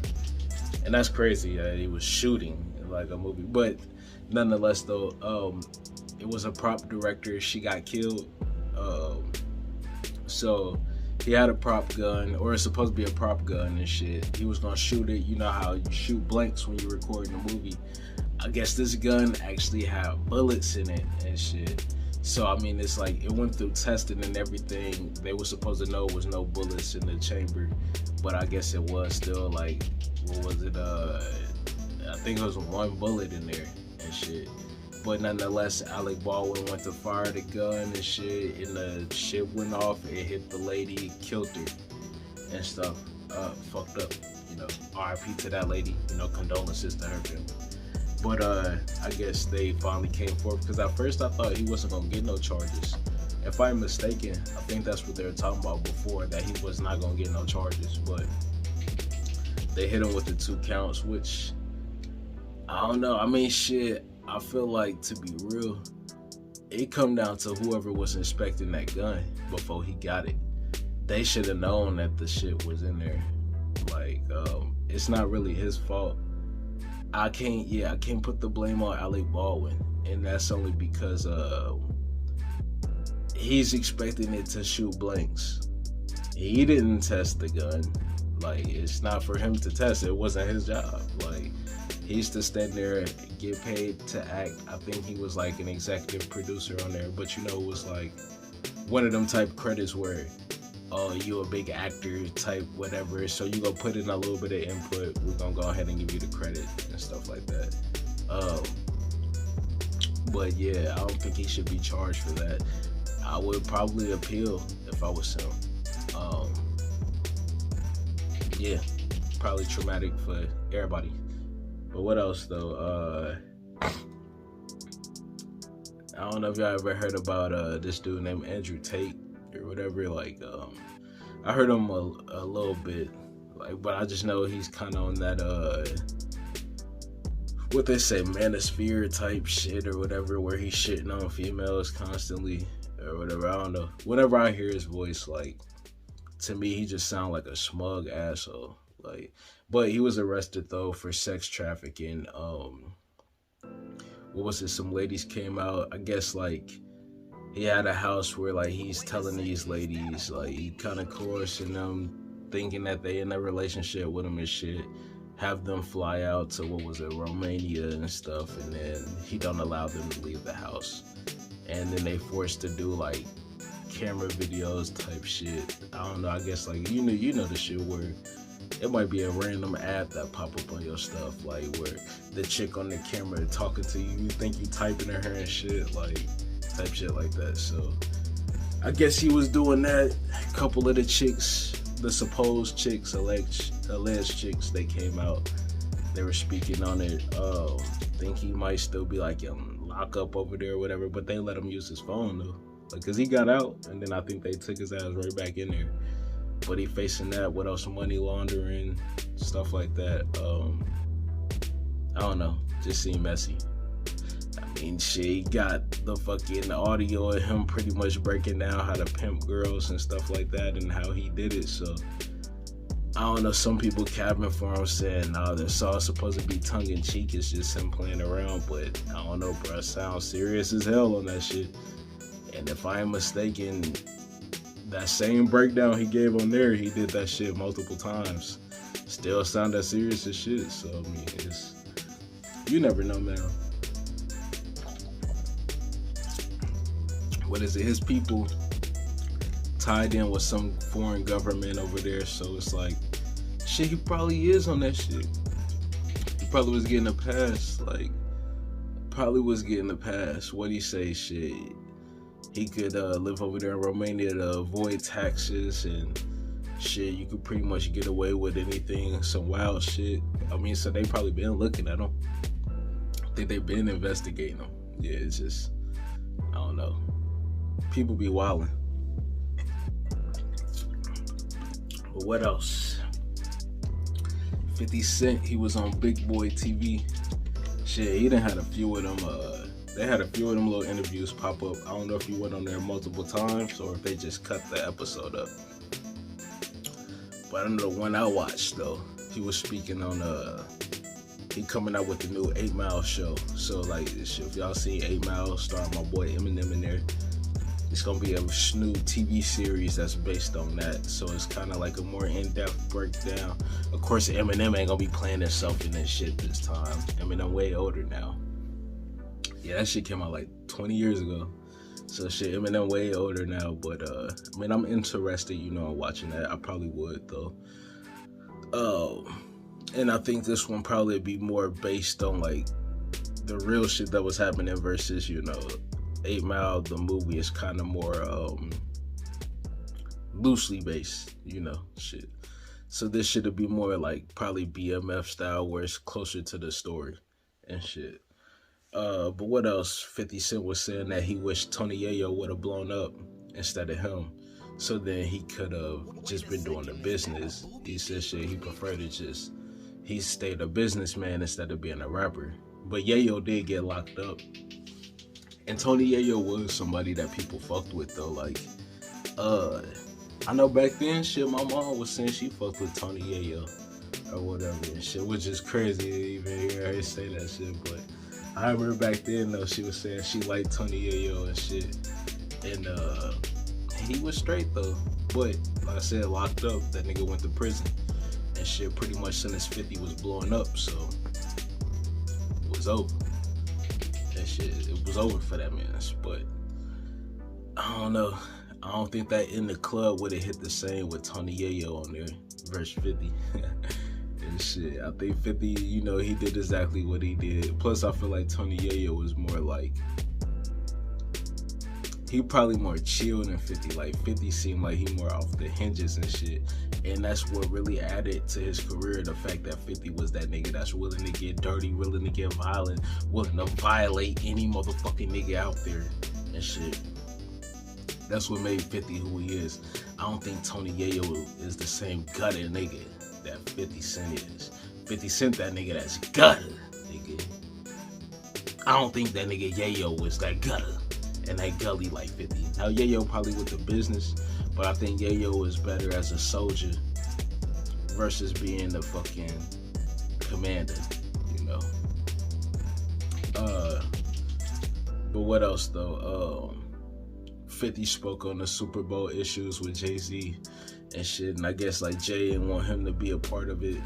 And that's crazy that he was shooting like a movie. But nonetheless though, it was a prop director. She got killed. So he had a prop gun, or it's supposed to be a prop gun and shit. He was gonna shoot it. You know how you shoot blanks when you're recording a movie. I guess this gun actually had bullets in it and shit. So, I mean, it's like, it went through testing and everything. They were supposed to know it was no bullets in the chamber, but I guess it was still, like, what was it, I think it was 1 bullet in there and shit. But nonetheless, Alec Baldwin went to fire the gun and shit, and the shit went off, it hit the lady, killed her and stuff. Fucked up, you know. RIP to that lady, you know, condolences to her family. But I guess they finally came forth, because at first I thought he wasn't gonna get no charges. If I'm mistaken, I think that's what they were talking about before, that he was not gonna get no charges, but they hit him with the 2 counts, which I don't know. I mean, shit, I feel like, to be real, it come down to whoever was inspecting that gun before he got it. They should have known that the shit was in there. Like, it's not really his fault. I can't put the blame on Alec Baldwin, and that's only because he's expecting it to shoot blanks. He didn't test the gun. Like, it's not for him to test. It wasn't his job. Like, he used to stand there and get paid to act. I think he was like an executive producer on there, but you know, it was like one of them type credits where, oh, you a big actor type whatever, so you gonna put in a little bit of input, we're gonna go ahead and give you the credit and stuff like that. But yeah, I don't think he should be charged for that. I would probably appeal if I was him. Yeah, probably traumatic for everybody. But what else though? I don't know if y'all ever heard about this dude named Andrew Tate or whatever. Like, I heard him a little bit, like, but I just know he's kind of on that what they say, manosphere type shit or whatever, where he's shitting on females constantly or whatever. I don't know. Whenever I hear his voice, like, to me, he just sounds like a smug asshole. Like, but he was arrested though for sex trafficking. What was it? Some ladies came out. I guess like he had a house where like he's telling these ladies, like, he kind of coercing them, thinking that they in a relationship with him and shit. Have them fly out to, what was it, Romania and stuff, and then he don't allow them to leave the house. And then they forced to do like camera videos type shit. I don't know. I guess like you know the shit where it might be a random ad that pop up on your stuff, like where the chick on the camera talking to you, you think you typing to her and shit, like type shit like that. So I guess he was doing that. A couple of the chicks, the supposed chicks, alleged chicks, they came out. They were speaking on it. Think he might still be like in lockup over there or whatever, but they let him use his phone though. Like, cause he got out, and then I think they took his ass right back in there. But he facing that, what else, money laundering, stuff like that. I don't know, just seemed messy. I mean, shit, he got the fucking audio of him pretty much breaking down how to pimp girls and stuff like that and how he did it. So I don't know, some people capping for him saying, nah, this all supposed to be tongue-in-cheek, it's just him playing around. But I don't know, bro, it sounds serious as hell on that shit. And if I'm mistaken, that same breakdown he gave on there, he did that shit multiple times. Still sounded serious as shit. So, I mean, you never know, man. What is it? His people tied in with some foreign government over there. So it's like, shit, he probably is on that shit. He probably was getting a pass. Like, What do you say? Shit. He could live over there in Romania to avoid taxes and shit. You could pretty much get away with anything, some wild shit. I mean, so they probably been looking at him. I think they've been investigating him. Yeah, it's just, I don't know. People be wilding. But what else? 50 Cent, he was on Big Boy TV. Shit, he done had a few of them, they had a few of them little interviews pop up. I don't know if he went on there multiple times or if they just cut the episode up. But I know the one I watched though, he was speaking on he coming out with the new 8 Mile show. So like, if y'all seen 8 Mile, starring my boy Eminem in there, it's gonna be a new TV series that's based on that. So it's kind of like a more in-depth breakdown. Of course, Eminem ain't gonna be playing himself in this shit this time. Eminem way older now. Yeah, that shit came out like 20 years ago. So shit, Eminem way older now. But I mean, I'm interested, in watching that. I probably would though. And I think this one probably be more based on like the real shit that was happening versus 8 Mile, the movie, is kind of more loosely based, shit. So this should be more like probably BMF style, where it's closer to the story and shit. But what else? 50 Cent was saying that he wished Tony Yayo would have blown up instead of him. So then he could have just been doing the business. He said shit, he preferred to just, he stayed a businessman instead of being a rapper. But Yayo did get locked up. And Tony Yayo was somebody that people fucked with though. Like, I know back then, shit, my mom was saying she fucked with Tony Yayo or whatever and shit, which is crazy to even hear her say that shit. But I remember back then though, she was saying she liked Tony Yayo and shit. And he was straight though. But like I said, locked up, that nigga went to prison. And shit, pretty much since 50 was blowing up, so it was over. That shit, it was over for that man. But I don't know. I don't think that In the Club would have hit the same with Tony Yayo on there verse 50. And shit, I think 50, you know, he did exactly what he did. Plus, I feel like Tony Yayo was more like, he probably more chill than 50. Like 50 seemed like he more off the hinges and shit. And that's what really added to his career, the fact that 50 was that nigga that's willing to get dirty, willing to get violent, willing to violate any motherfucking nigga out there and shit. That's what made 50 who he is. I don't think Tony Yayo is the same gutter nigga that 50 Cent is. 50 Cent that nigga that's gutter, nigga. I don't think that nigga Yayo was that gutter and that gully like 50. Now Yayo probably with the business, but I think Yayo is better as a soldier versus being the fucking commander, you know. But what else though? 50 spoke on the Super Bowl issues with Jay-Z and shit, and I guess like Jay didn't want him to be a part of it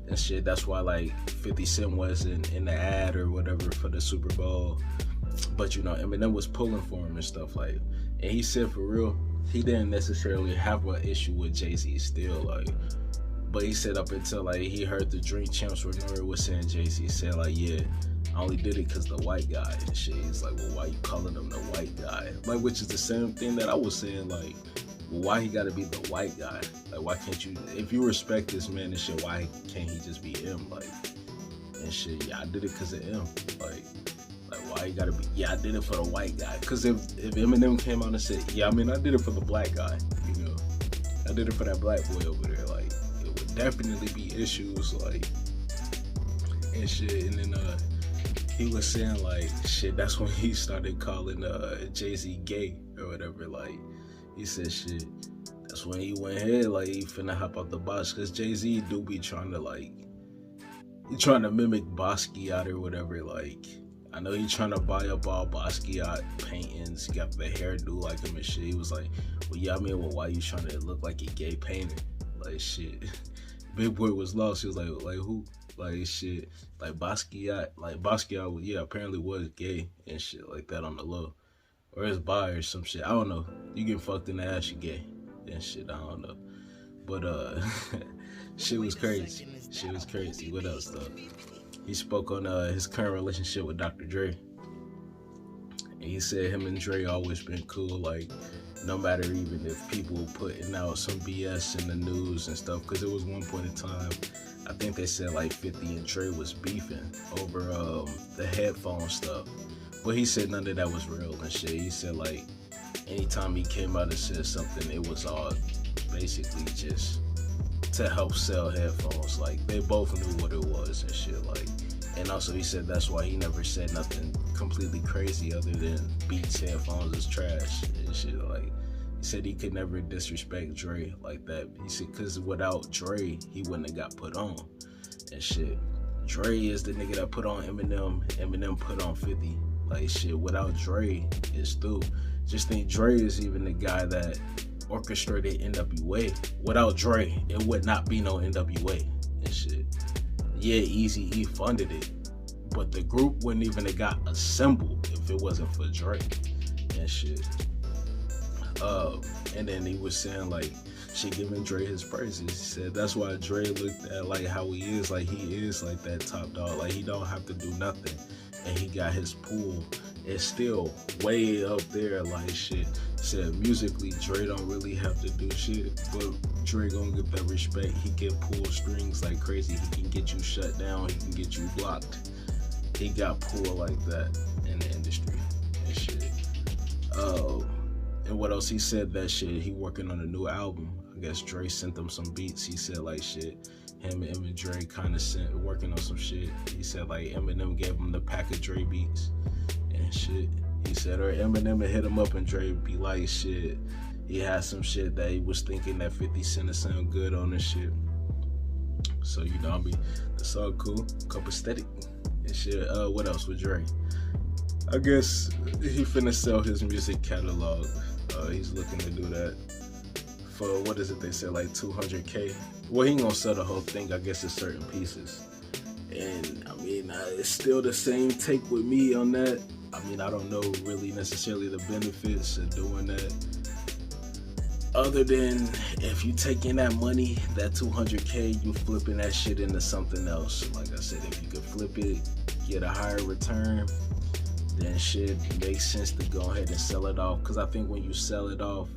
and shit. That's why like 50 Cent wasn't in the ad or whatever for the Super Bowl. But you know, Eminem was pulling for him and stuff like, and he said for real, he didn't necessarily have an issue with Jay-Z still, like, but he said up until like he heard the Drink Champs where Nori was saying, Jay-Z said like, yeah, I only did it because the white guy and shit. He's like, well, why you calling him the white guy? Like, which is the same thing that I was saying, like, well, why he gotta be the white guy? Like, why can't you, if you respect this man and shit, why can't he just be him? Like, and shit, yeah, I did it because of him. Like, why you gotta be, yeah, I did it for the white guy. Because if Eminem came out and said, yeah, I mean, I did it for the black guy, you know, I did it for that black boy over there, like, it would definitely be issues, like, and shit. And then, he was saying like, shit, that's when he started calling Jay-Z gay or whatever. Like, he said shit, that's when he went ahead, like, he finna hop out the box. Cause Jay-Z do be trying to like, he trying to mimic Basquiat or whatever. Like, I know he trying to buy up all Basquiat paintings. He got the hairdo like him and shit. He was like, well, yeah, I mean, well, why you trying to look like a gay painter? Like, shit. Big Boy was lost. He was like who? Like, shit, like Basquiat, yeah, apparently was gay and shit like that on the low. Or it's bi or some shit, I don't know. You get fucked in the ass, you gay and shit, I don't know. But, shit was crazy. Shit was crazy. What else, though? He spoke on his current relationship with Dr. Dre. And he said him and Dre always been cool, like, no matter even if people putting out some BS in the news and stuff. Because there was one point in time, I think they said like 50 and Dre was beefing over the headphone stuff. But he said none of that was real and shit. He said like anytime he came out and said something, it was all basically just to help sell headphones. Like, they both knew what it was and shit. Like, and also he said that's why he never said nothing completely crazy other than Beats headphones is trash and shit. Like, he said he could never disrespect Dre like that. He said because without Dre, he wouldn't have got put on and shit. Dre is the nigga that put on Eminem. Eminem put on 50. Like, shit, without Dre, it's through. Just think Dre is even the guy that orchestrated NWA. Without Dre, it would not be no NWA and shit. Yeah, Eazy-E funded it, but the group wouldn't even have got assembled if it wasn't for Dre and shit. And then he was saying like, shit, giving Dre his praises. He said that's why Dre looked at like how he is like that top dog. Like, he don't have to do nothing, and he got his pool. It's still way up there. Like, shit. Said musically, Dre don't really have to do shit, but Dre gonna get that respect. He can pull strings like crazy. He can get you shut down. He can get you blocked. he got pulled like that in the industry and shit. And what else? He said that shit, he working on a new album. I guess Dre sent him some beats. He said like shit, him and Dre kind of working on some shit. He said like Eminem gave him the pack of Dre beats and shit. He said, or Eminem would hit him up and Dre be like shit. He had some shit that he was thinking that 50 Cent would sound good on and shit. So, you know, I mean, that's all cool. Copacetic and shit. What else with Dre? I guess he finna sell his music catalog. He's looking to do that for, what is it they said, like $200K? Well, he ain't gonna sell the whole thing. I guess it's certain pieces. And, I mean, it's still the same take with me on that. I mean, I don't know really necessarily the benefits of doing that. Other than if you taking that money, that $200K, you flipping that shit into something else. Like I said, if you could flip it, get a higher return, then shit makes sense to go ahead and sell it off. Because I think when you sell it off,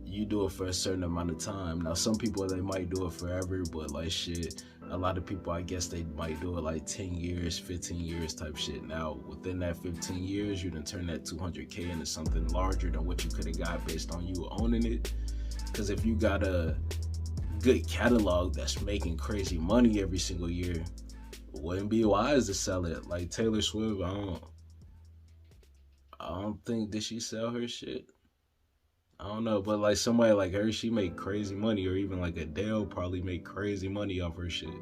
you do it for a certain amount of time. Now, some people, they might do it forever, but like shit, a lot of people, I guess they might do it like 10 years, 15 years type shit. Now, within that 15 years, you done turn that $200K into something larger than what you could have got based on you owning it. Because if you got a good catalog that's making crazy money every single year, it wouldn't be wise to sell it. Like Taylor Swift, I don't think, did she sell her shit? I don't know, but like somebody like her, she make crazy money, or even like Adele probably make crazy money off her shit.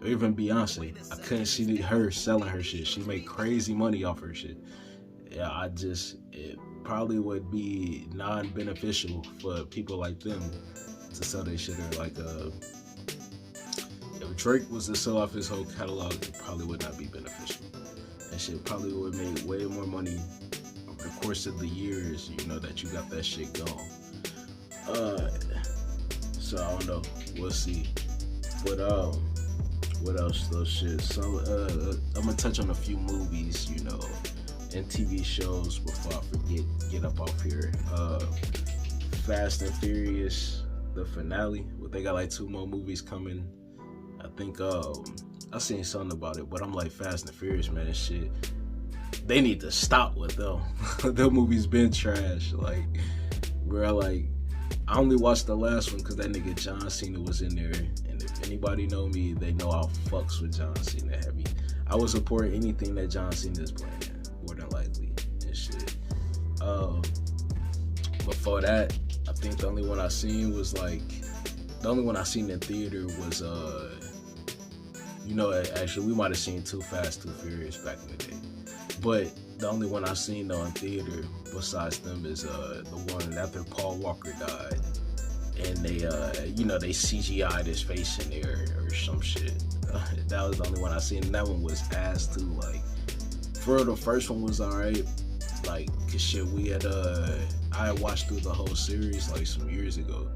Or even Beyonce, I couldn't see her selling her shit. She make crazy money off her shit. Yeah, it probably would be non-beneficial for people like them to sell their shit. Or like, if Drake was to sell off his whole catalog, it probably would not be beneficial. That shit probably would make way more money over the course of the years, you know, that you got that shit going. So I don't know, we'll see. But what else though? Shit. So I'm gonna touch on a few movies, you know, and TV shows before I forget. Get up off here. Fast and Furious, the finale. Well, they got like 2 more movies coming. I think I seen something about it, but I'm like, Fast and Furious, man, and shit. They need to stop with them. Their movies been trash. Like, bro, like, I only watched the last one because that nigga John Cena was in there. And if anybody know me, they know I fucks with John Cena heavy. I would support anything that John Cena is playing in, more than likely, and shit. Before that, I think the only one I seen was like, the only one I seen in theater was, you know, actually we might have seen Too Fast, Too Furious back in the day. But the only one I've seen though in theater besides them is the one after Paul Walker died, and they you know, they CGI'd his face in there or some shit. That was the only one I seen, and that one was ass too. Like, for real, the first one was alright. Like, cause shit, I had watched through the whole series like some years ago.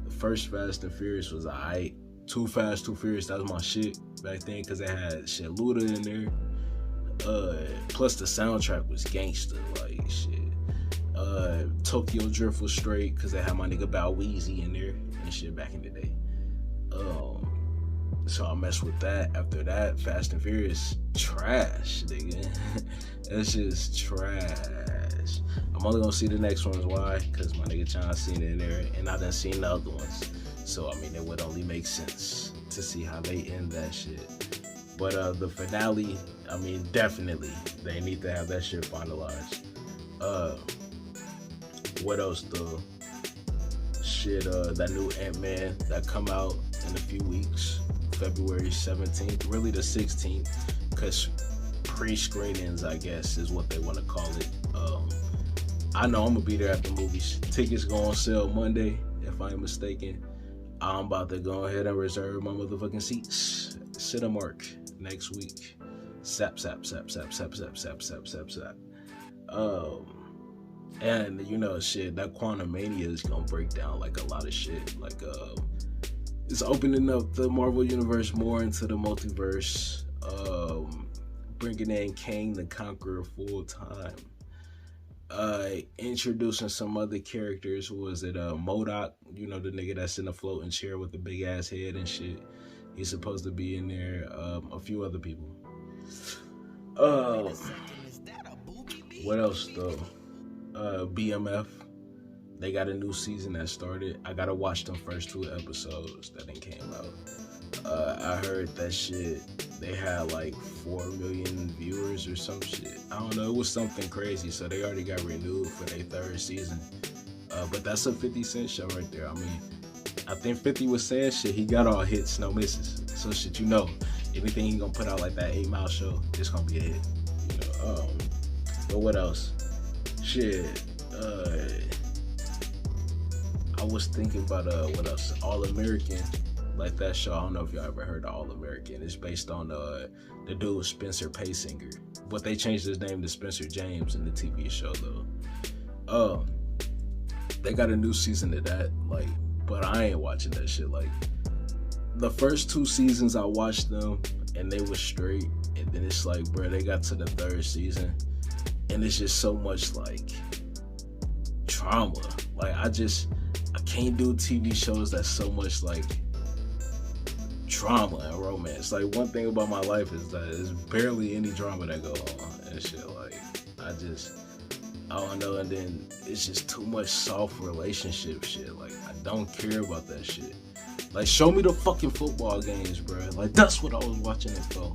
The first Fast and Furious was alright. Too Fast, Too Furious, that was my shit back then, cause they had shit Luda in there. Plus the soundtrack was gangster, like shit. Tokyo Drift was straight because they had my nigga Bow Weezy in there and shit back in the day. So I messed with that. After that, Fast and Furious, trash, nigga. That's just trash. I'm only gonna see the next ones. Why? Because my nigga John Cena in there, and I done seen the other ones. So I mean, it would only make sense to see how they end that shit. But the finale, I mean, definitely they need to have that shit finalized. What else though? Shit, that new Ant-Man that come out in a few weeks, February 17th, really the 16th, because pre-screenings, I guess, is what they want to call it. I know I'm gonna be there at the movies. Tickets go on sale Monday, if I ain't mistaken. I'm about to go ahead and reserve my motherfucking seats. Cinemark next week. Sap. And you know, shit, that Quantumania is gonna break down like a lot of shit. Like, it's opening up the Marvel Universe more into the multiverse. Bringing in Kang the Conqueror full time. Introducing some other characters. Who was it? MODOK, you know, the nigga that's in a floating chair with a big ass head and shit. He's supposed to be in there. A few other people. What else though? BMF. They got a new season that started. I gotta watch them first 2 episodes that then came out. I heard that shit, they had like 4 million viewers or some shit. I don't know, it was something crazy. So they already got renewed for their 3rd season. But that's a 50 Cent show right there. I mean, I think 50 was saying shit, he got all hits, no misses. So shit, you know, anything he gonna put out like that 8 Mile show, it's gonna be a hit. You know, but what else? Shit, I was thinking about what else? All American, like that show. I don't know if y'all ever heard of All American. It's based on the dude Spencer Paysinger, but they changed his name to Spencer James in the TV show though. They got a new season of that, like, but I ain't watching that shit. Like, the first 2 seasons I watched them and they was straight, and then it's like, bro, they got to the 3rd season and it's just so much like trauma. Like, I can't do TV shows that's so much like drama and romance. Like, one thing about my life is that there's barely any drama that go on and shit. Like, I don't know, and then it's just too much soft relationship shit. Like, I don't care about that shit. Like, show me the fucking football games, bro. Like, that's what I was watching it for.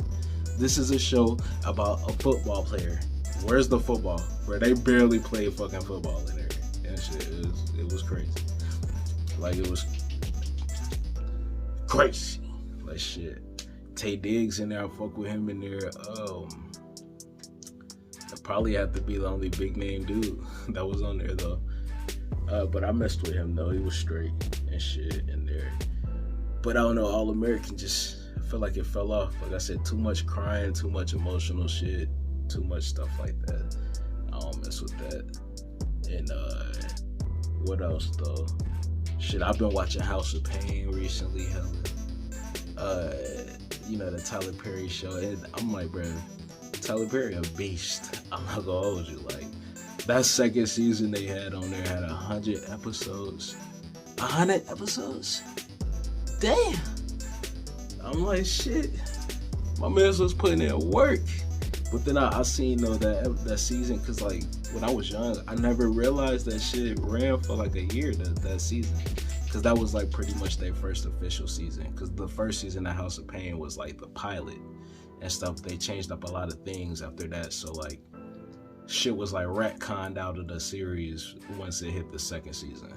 This is a show about a football player. Where's the football? Bro, they barely play fucking football in there. And shit, it was crazy. Like, it was crazy. Like, shit. Tay Diggs in there, I fuck with him in there. Probably have to be the only big name dude that was on there though. But I messed with him though. He was straight and shit in there. But I don't know, All American just, I feel like it fell off. Like I said, too much crying, too much emotional shit, too much stuff like that. I don't mess with that. And what else though? Shit, I've been watching House of Pain recently, you know, the Tyler Perry show. And I'm like, bro, Tyler Perry a beast. I'm not gonna hold you. Like, that 2nd season they had on there had 100 episodes. 100 episodes? Damn. I'm like, shit. My man was putting in work. But then I seen though that season, cause like when I was young, I never realized that shit ran for like a year that season. Cause that was like pretty much their first official season. Cause the first season of House of Pain was like the pilot and stuff. They changed up a lot of things after that. So like shit was like retconned out of the series once it hit the 2nd season.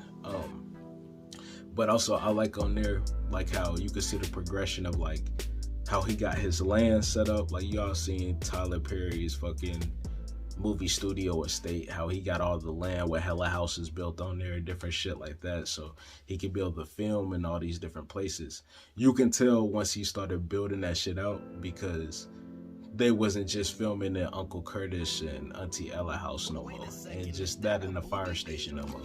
But also I like on there, like how you could see the progression of like how he got his land set up. Like y'all seen Tyler Perry's fucking movie studio estate, how he got all the land with hella houses built on there and different shit like that, so he could build the film in all these different places. You can tell once he started building that shit out, because they wasn't just filming in Uncle Curtis and Auntie Ella house no more, and just that in the fire station no more.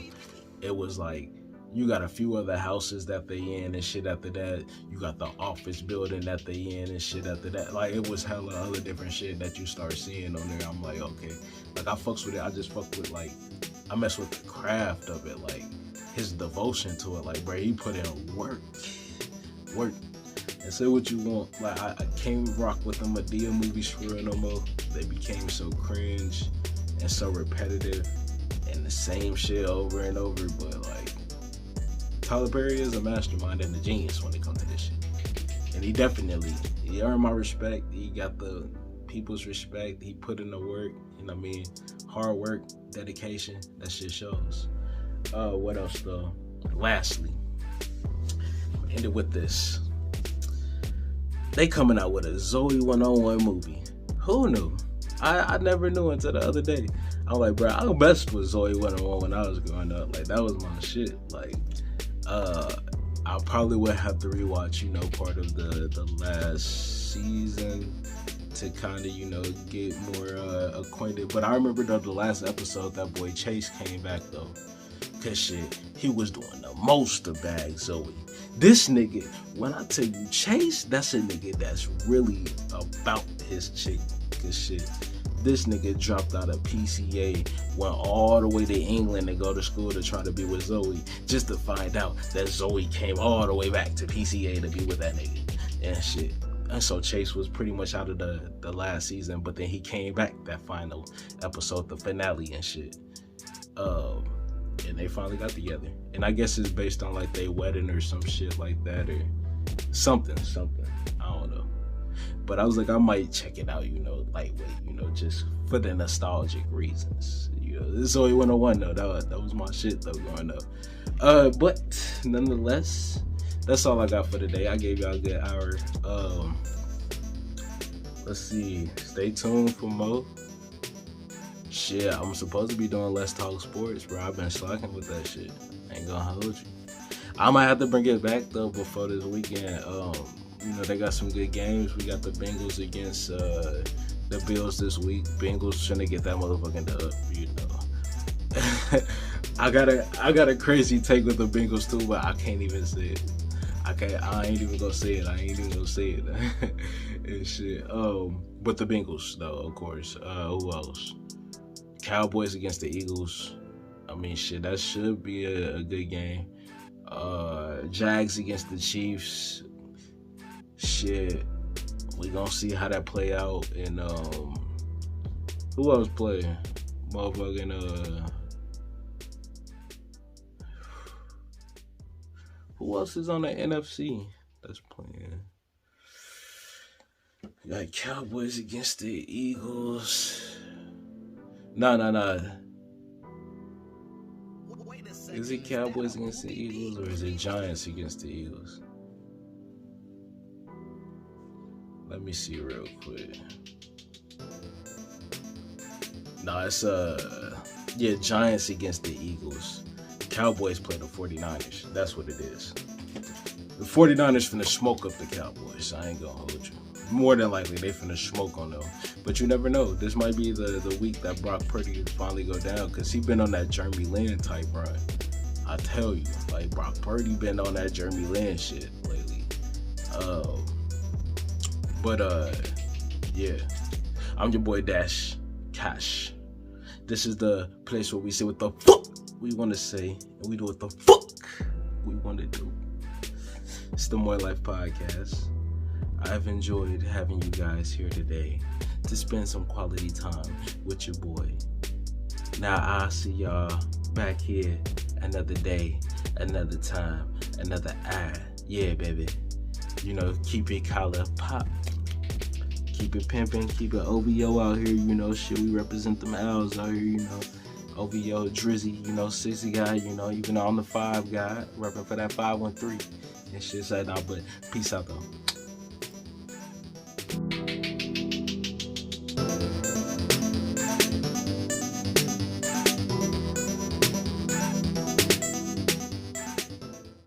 It was like, you got a few other houses that they in and shit after that. You got the office building that they in and shit after that. Like, it was hella other different shit that you start seeing on there. I'm like, okay. Like, I fucks with it. I just fuck with, like, I mess with the craft of it. Like, his devotion to it. Like, bro, he put in work. And say what you want. Like, I can't rock with the Madea movies for real no more. They became so cringe and so repetitive and the same shit over and over. But, like, Tyler Perry is a mastermind and a genius when it comes to this shit. And he earned my respect. He got the people's respect. He put in the work, you know what I mean? Hard work, dedication, that shit shows. What else though? Lastly, I'm ended with this. They coming out with a Zoey 101 movie. Who knew? I never knew until the other day. I'm like, bro, I messed with Zoey 101 when I was growing up. Like, that was my shit. Like, I probably would have to rewatch, you know, part of the last season to kind of, you know, get more acquainted. But I remember though the last episode, that boy Chase came back though, cause shit, he was doing the most to bag Zoey. This nigga, when I tell you Chase, that's a nigga that's really about his chick, cause shit, this nigga dropped out of PCA, went all the way to England to go to school to try to be with Zoey, just to find out that Zoey came all the way back to PCA to be with that nigga and shit. And so Chase was pretty much out of the last season, but then he came back that final episode, the finale and shit. And they finally got together. And I guess it's based on like they wedding or some shit like that or something. I don't know. But I was like, I might check it out, you know, lightweight, you know, just for the nostalgic reasons. You know, this Zoey 101 though. That was my shit though growing up. But nonetheless, that's all I got for today. I gave y'all a good hour. Let's see. Stay tuned for more. Shit, I'm supposed to be doing Let's Talk Sports, bro. I've been slacking with that shit. Ain't gonna hold you. I might have to bring it back though before this weekend. You know, they got some good games. We got the Bengals against the Bills this week. Bengals trying to get that motherfucking dub, you know. I got a crazy take with the Bengals too, but I can't even say it. I ain't even gonna say it. And shit. But the Bengals though, of course. Who else? Cowboys against the Eagles. I mean, shit, that should be a good game. Jags against the Chiefs. Shit, we gonna see how that play out. And who else playing? Motherfucking who else is on the NFC that's playing? We got Cowboys against the Eagles. Nah. Is it Cowboys against the Eagles or is it Giants against the Eagles? Let me see real quick. No, it's Giants against the Eagles. Cowboys play the 49ers. That's what it is. The 49ers finna smoke up the Cowboys. I ain't gonna hold you. More than likely, they finna smoke on them. But you never know. This might be the week that Brock Purdy finally go down because he been on that Jeremy Lin type run. I tell you, like Brock Purdy been on that Jeremy Lin shit lately. Yeah. I'm your boy Dash Cash. This is the place where we say what the fuck we want to say and we do what the fuck we want to do. It's the More Life Podcast. I've enjoyed having you guys here today to spend some quality time with your boy. Now I'll see y'all back here another day, another time, another eye. Yeah, baby. You know, keep it collar pop. Keep it pimping, keep it OVO out here, you know, shit, we represent them L's out here, you know. OVO, Drizzy, you know, 60 guy, you know, even on the 5 guy, repping for that 513 and shit like that, but peace out though.